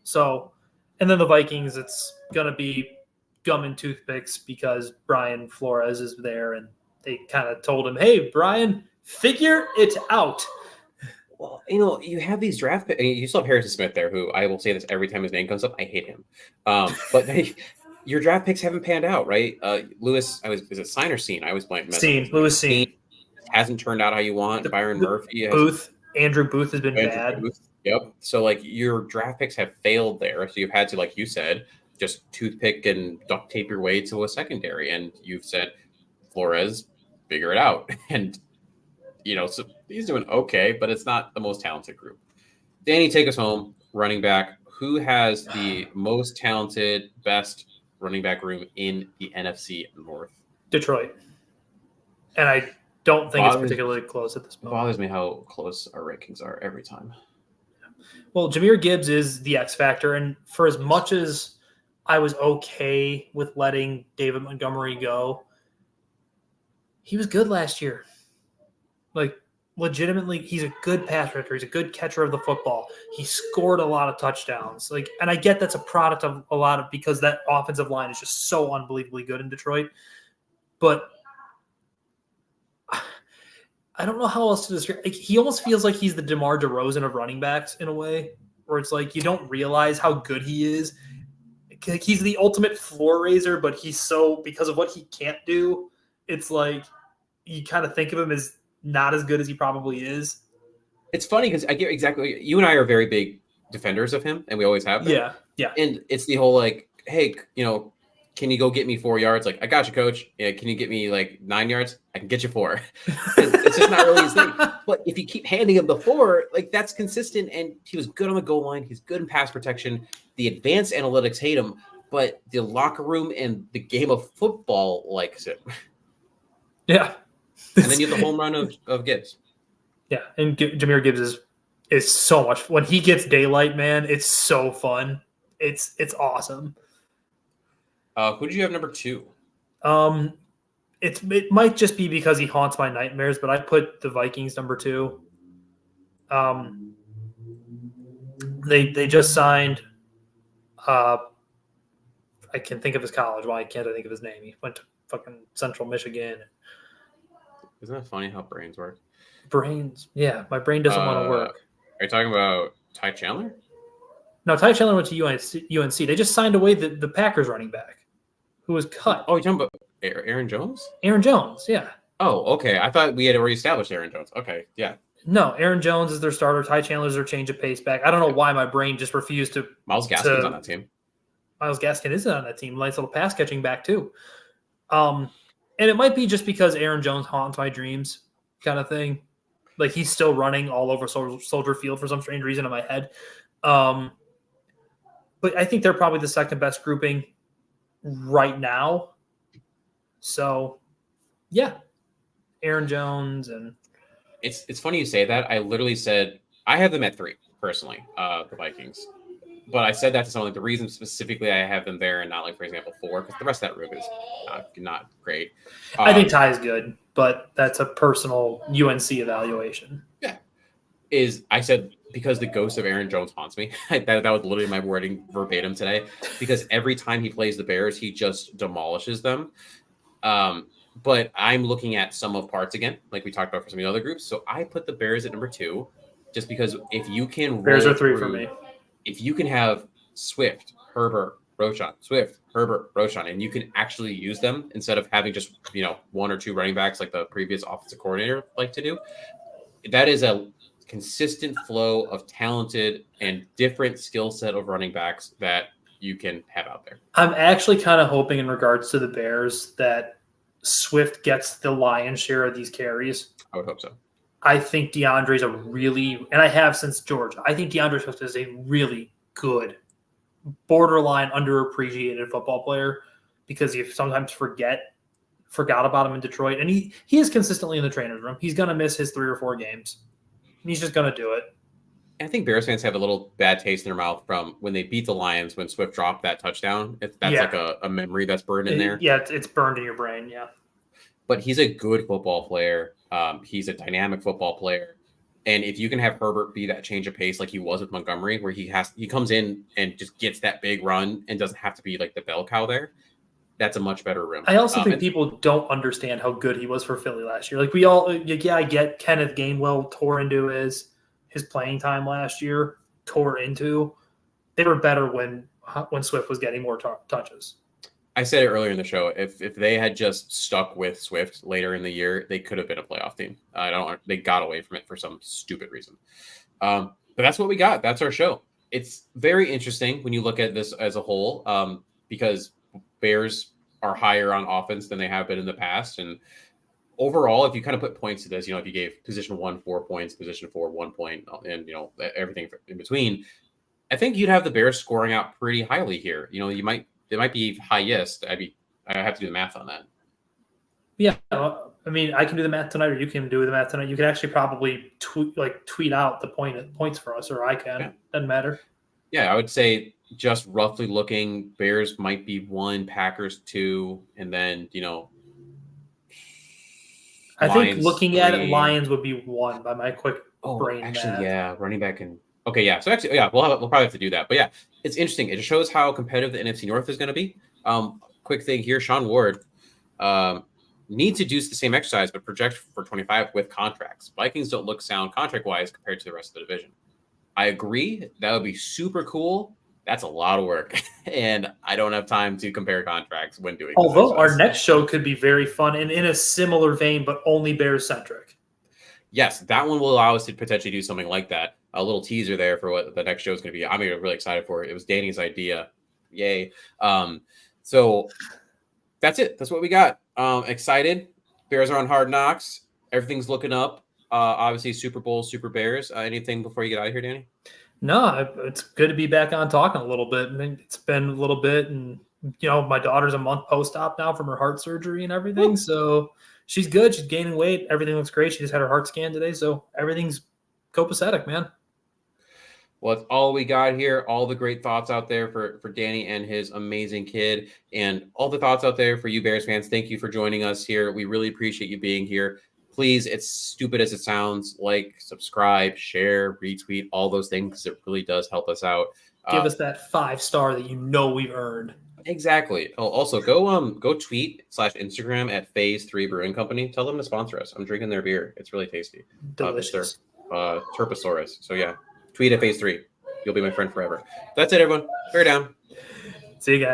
D: So, and then the Vikings, it's going to be gum and toothpicks because Brian Flores is there, and they kind of told him, hey, Brian, figure it out.
B: Well, you have these draft picks. You still have Harrison Smith there, who I will say this every time his name comes up. I hate him. But your draft picks haven't panned out, right? Lewis, is it Sign or Scene? I always blame
D: Lewis Scene.
B: Hasn't turned out how you want. Byron Murphy.
D: Andrew Booth has been bad.
B: Yep. So, like, your draft picks have failed there. So you've had to, like you said, just toothpick and duct tape your way to a secondary. And you've said, Flores, figure it out. And, so he's doing okay, but it's not the most talented group. Danny, take us home. Running back. Who has the most talented, best running back room in the NFC North?
D: Detroit. And I don't think it's particularly close at this point.
B: It bothers me how close our rankings are every time.
D: Well, Jahmyr Gibbs is the X factor, and for as much as I was okay with letting David Montgomery go, he was good last year. Like, legitimately, he's a good pass rusher. He's a good catcher of the football. He scored a lot of touchdowns. Like, and I get that's a product of a lot of, because that offensive line is just so unbelievably good in Detroit. But I don't know how else to describe. Like, he almost feels like he's the DeMar DeRozan of running backs in a way, where it's like you don't realize how good he is. Like, he's the ultimate floor raiser, but he's so, because of what he can't do, it's like you kind of think of him as not as good as he probably is.
B: It's funny because I get exactly. You and I are very big defenders of him, and we always have been.
D: Yeah.
B: And it's the whole like, hey, can you go get me 4 yards? Like, I got you, coach. Yeah, can you get me like 9 yards? I can get you 4. It's just not really his thing. But if you keep handing him the 4, like, that's consistent. And he was good on the goal line. He's good in pass protection. The advanced analytics hate him, but the locker room and the game of football likes it.
D: Yeah.
B: And then you have the home run of Gibbs.
D: Yeah, and Jahmyr Gibbs is so much. When he gets daylight, man, it's so fun. It's awesome.
B: Who did you have number 2?
D: It might just be because he haunts my nightmares, but I put the Vikings number 2. They just signed. I can think of his college. Why can't I think of his name? He went to fucking Central Michigan.
B: Isn't that funny how brains work?
D: Yeah, my brain doesn't want to work.
B: Are you talking about Ty Chandler?
D: No, Ty Chandler went to UNC. They just signed away the Packers running back, who was cut.
B: Oh, you're talking about Aaron Jones?
D: Aaron Jones, yeah.
B: Oh, okay. I thought we had already established Aaron Jones. Okay, yeah.
D: No, Aaron Jones is their starter. Ty Chandler is their change of pace back. I don't know why my brain just refused to.
B: Myles Gaskin's on that team.
D: Myles Gaskin is on that team. Nice little pass catching back too. And it might be just because Aaron Jones haunts my dreams, kind of thing. Like, he's still running all over Soldier Field for some strange reason in my head. But I think they're probably the second best grouping right now. So, yeah, Aaron Jones and
B: It's funny you say that. I literally said I have them at 3 personally, the Vikings. But I said that to someone like the reason specifically I have them there and not like, for example, 4, because the rest of that room is not great.
D: I think Ty is good, but that's a personal UNC evaluation.
B: Yeah. I said because the ghost of Aaron Jones haunts me. that was literally my wording verbatim today. Because every time he plays the Bears, he just demolishes them. But I'm looking at sum of parts again, like we talked about for some of the other groups. So I put the Bears at number 2, just because if you can
D: Bears are 3 for me.
B: If you can have Swift, Herbert, Roschon, Swift, Herbert, Roschon, and you can actually use them instead of having just 1 or 2 running backs like the previous offensive coordinator like to do, that is a consistent flow of talented and different skill set of running backs that you can have out there.
D: I'm actually kind of hoping in regards to the Bears that Swift gets the lion's share of these carries.
B: I would hope so.
D: I think DeAndre's and I have since Georgia, I think DeAndre Swift is a really good, borderline underappreciated football player because you sometimes forgot about him in Detroit. And he is consistently in the trainer's room. He's going to miss his 3 or 4 games. He's just going to do it.
B: I think Bears fans have a little bad taste in their mouth from when they beat the Lions when Swift dropped that touchdown. That's like a memory that's burned in there.
D: Yeah, it's burned in your brain, yeah.
B: But he's a good football player. He's a dynamic football player. And if you can have Herbert be that change of pace like he was with Montgomery, where he comes in and just gets that big run and doesn't have to be like the bell cow there, that's a much better room.
D: I also think people don't understand how good he was for Philly last year. Like I get Kenneth Gainwell tore into his playing time last year, they were better when Swift was getting more touches.
B: I said it earlier in the show. If they had just stuck with Swift later in the year, they could have been a playoff team. They got away from it for some stupid reason. But that's what we got. That's our show. It's very interesting when you look at this as a whole, because Bears are higher on offense than they have been in the past. And overall, if you kind of put points to this, if you gave position 1 4 points, position 4 1 point, and everything in between, I think you'd have the Bears scoring out pretty highly here. It might be highest. I have to do the math on that.
D: Yeah, I mean, I can do the math tonight, or you can do the math tonight. You can actually probably tweet out the points for us, or I can. Yeah. Doesn't matter.
B: Yeah, I would say just roughly looking, Bears might be 1, Packers 2, and then
D: I think looking 3. At it, Lions would be 1 by my quick brain
B: actually,
D: math.
B: Yeah, running back and okay, yeah. So actually, yeah, we'll probably have to do that. But yeah, it's interesting. It just shows how competitive the NFC North is going to be. Quick thing here, Sean Ward needs to do the same exercise, but project for 25 with contracts. Vikings don't look sound contract-wise compared to the rest of the division. I agree. That would be super cool. That's a lot of work, and I don't have time to compare contracts when doing.
D: Although our next show could be very fun and in a similar vein, but only Bears-centric.
B: Yes, that one will allow us to potentially do something like that. A little teaser there for what the next show is going to be. I'm really excited for it. It was Danny's idea. Yay. So that's it. That's what we got. Excited. Bears are on Hard Knocks. Everything's looking up. Obviously, Super Bowl, Super Bears. Anything before you get out of here, Danny?
D: No, it's good to be back on talking a little bit. I mean, it's been a little bit, and my daughter's a month post-op now from her heart surgery and everything. So she's good. She's gaining weight. Everything looks great. She just had her heart scan today, so everything's copacetic, man.
B: Well, it's all we got here. All the great thoughts out there for Danny and his amazing kid, and all the thoughts out there for you Bears fans. Thank you for joining us here. We really appreciate you being here. Please, it's stupid as it sounds, like, subscribe, share, retweet, all those things, because it really does help us out.
D: Give us that 5-star that we've earned.
B: Exactly. Oh, also, go tweet / Instagram at Phase 3 Brewing Company. Tell them to sponsor us. I'm drinking their beer. It's really tasty.
D: Delicious.
B: Turposaurus. So, yeah. Tweet at Phase 3. You'll be my friend forever. That's it, everyone. Bear down.
D: See you guys.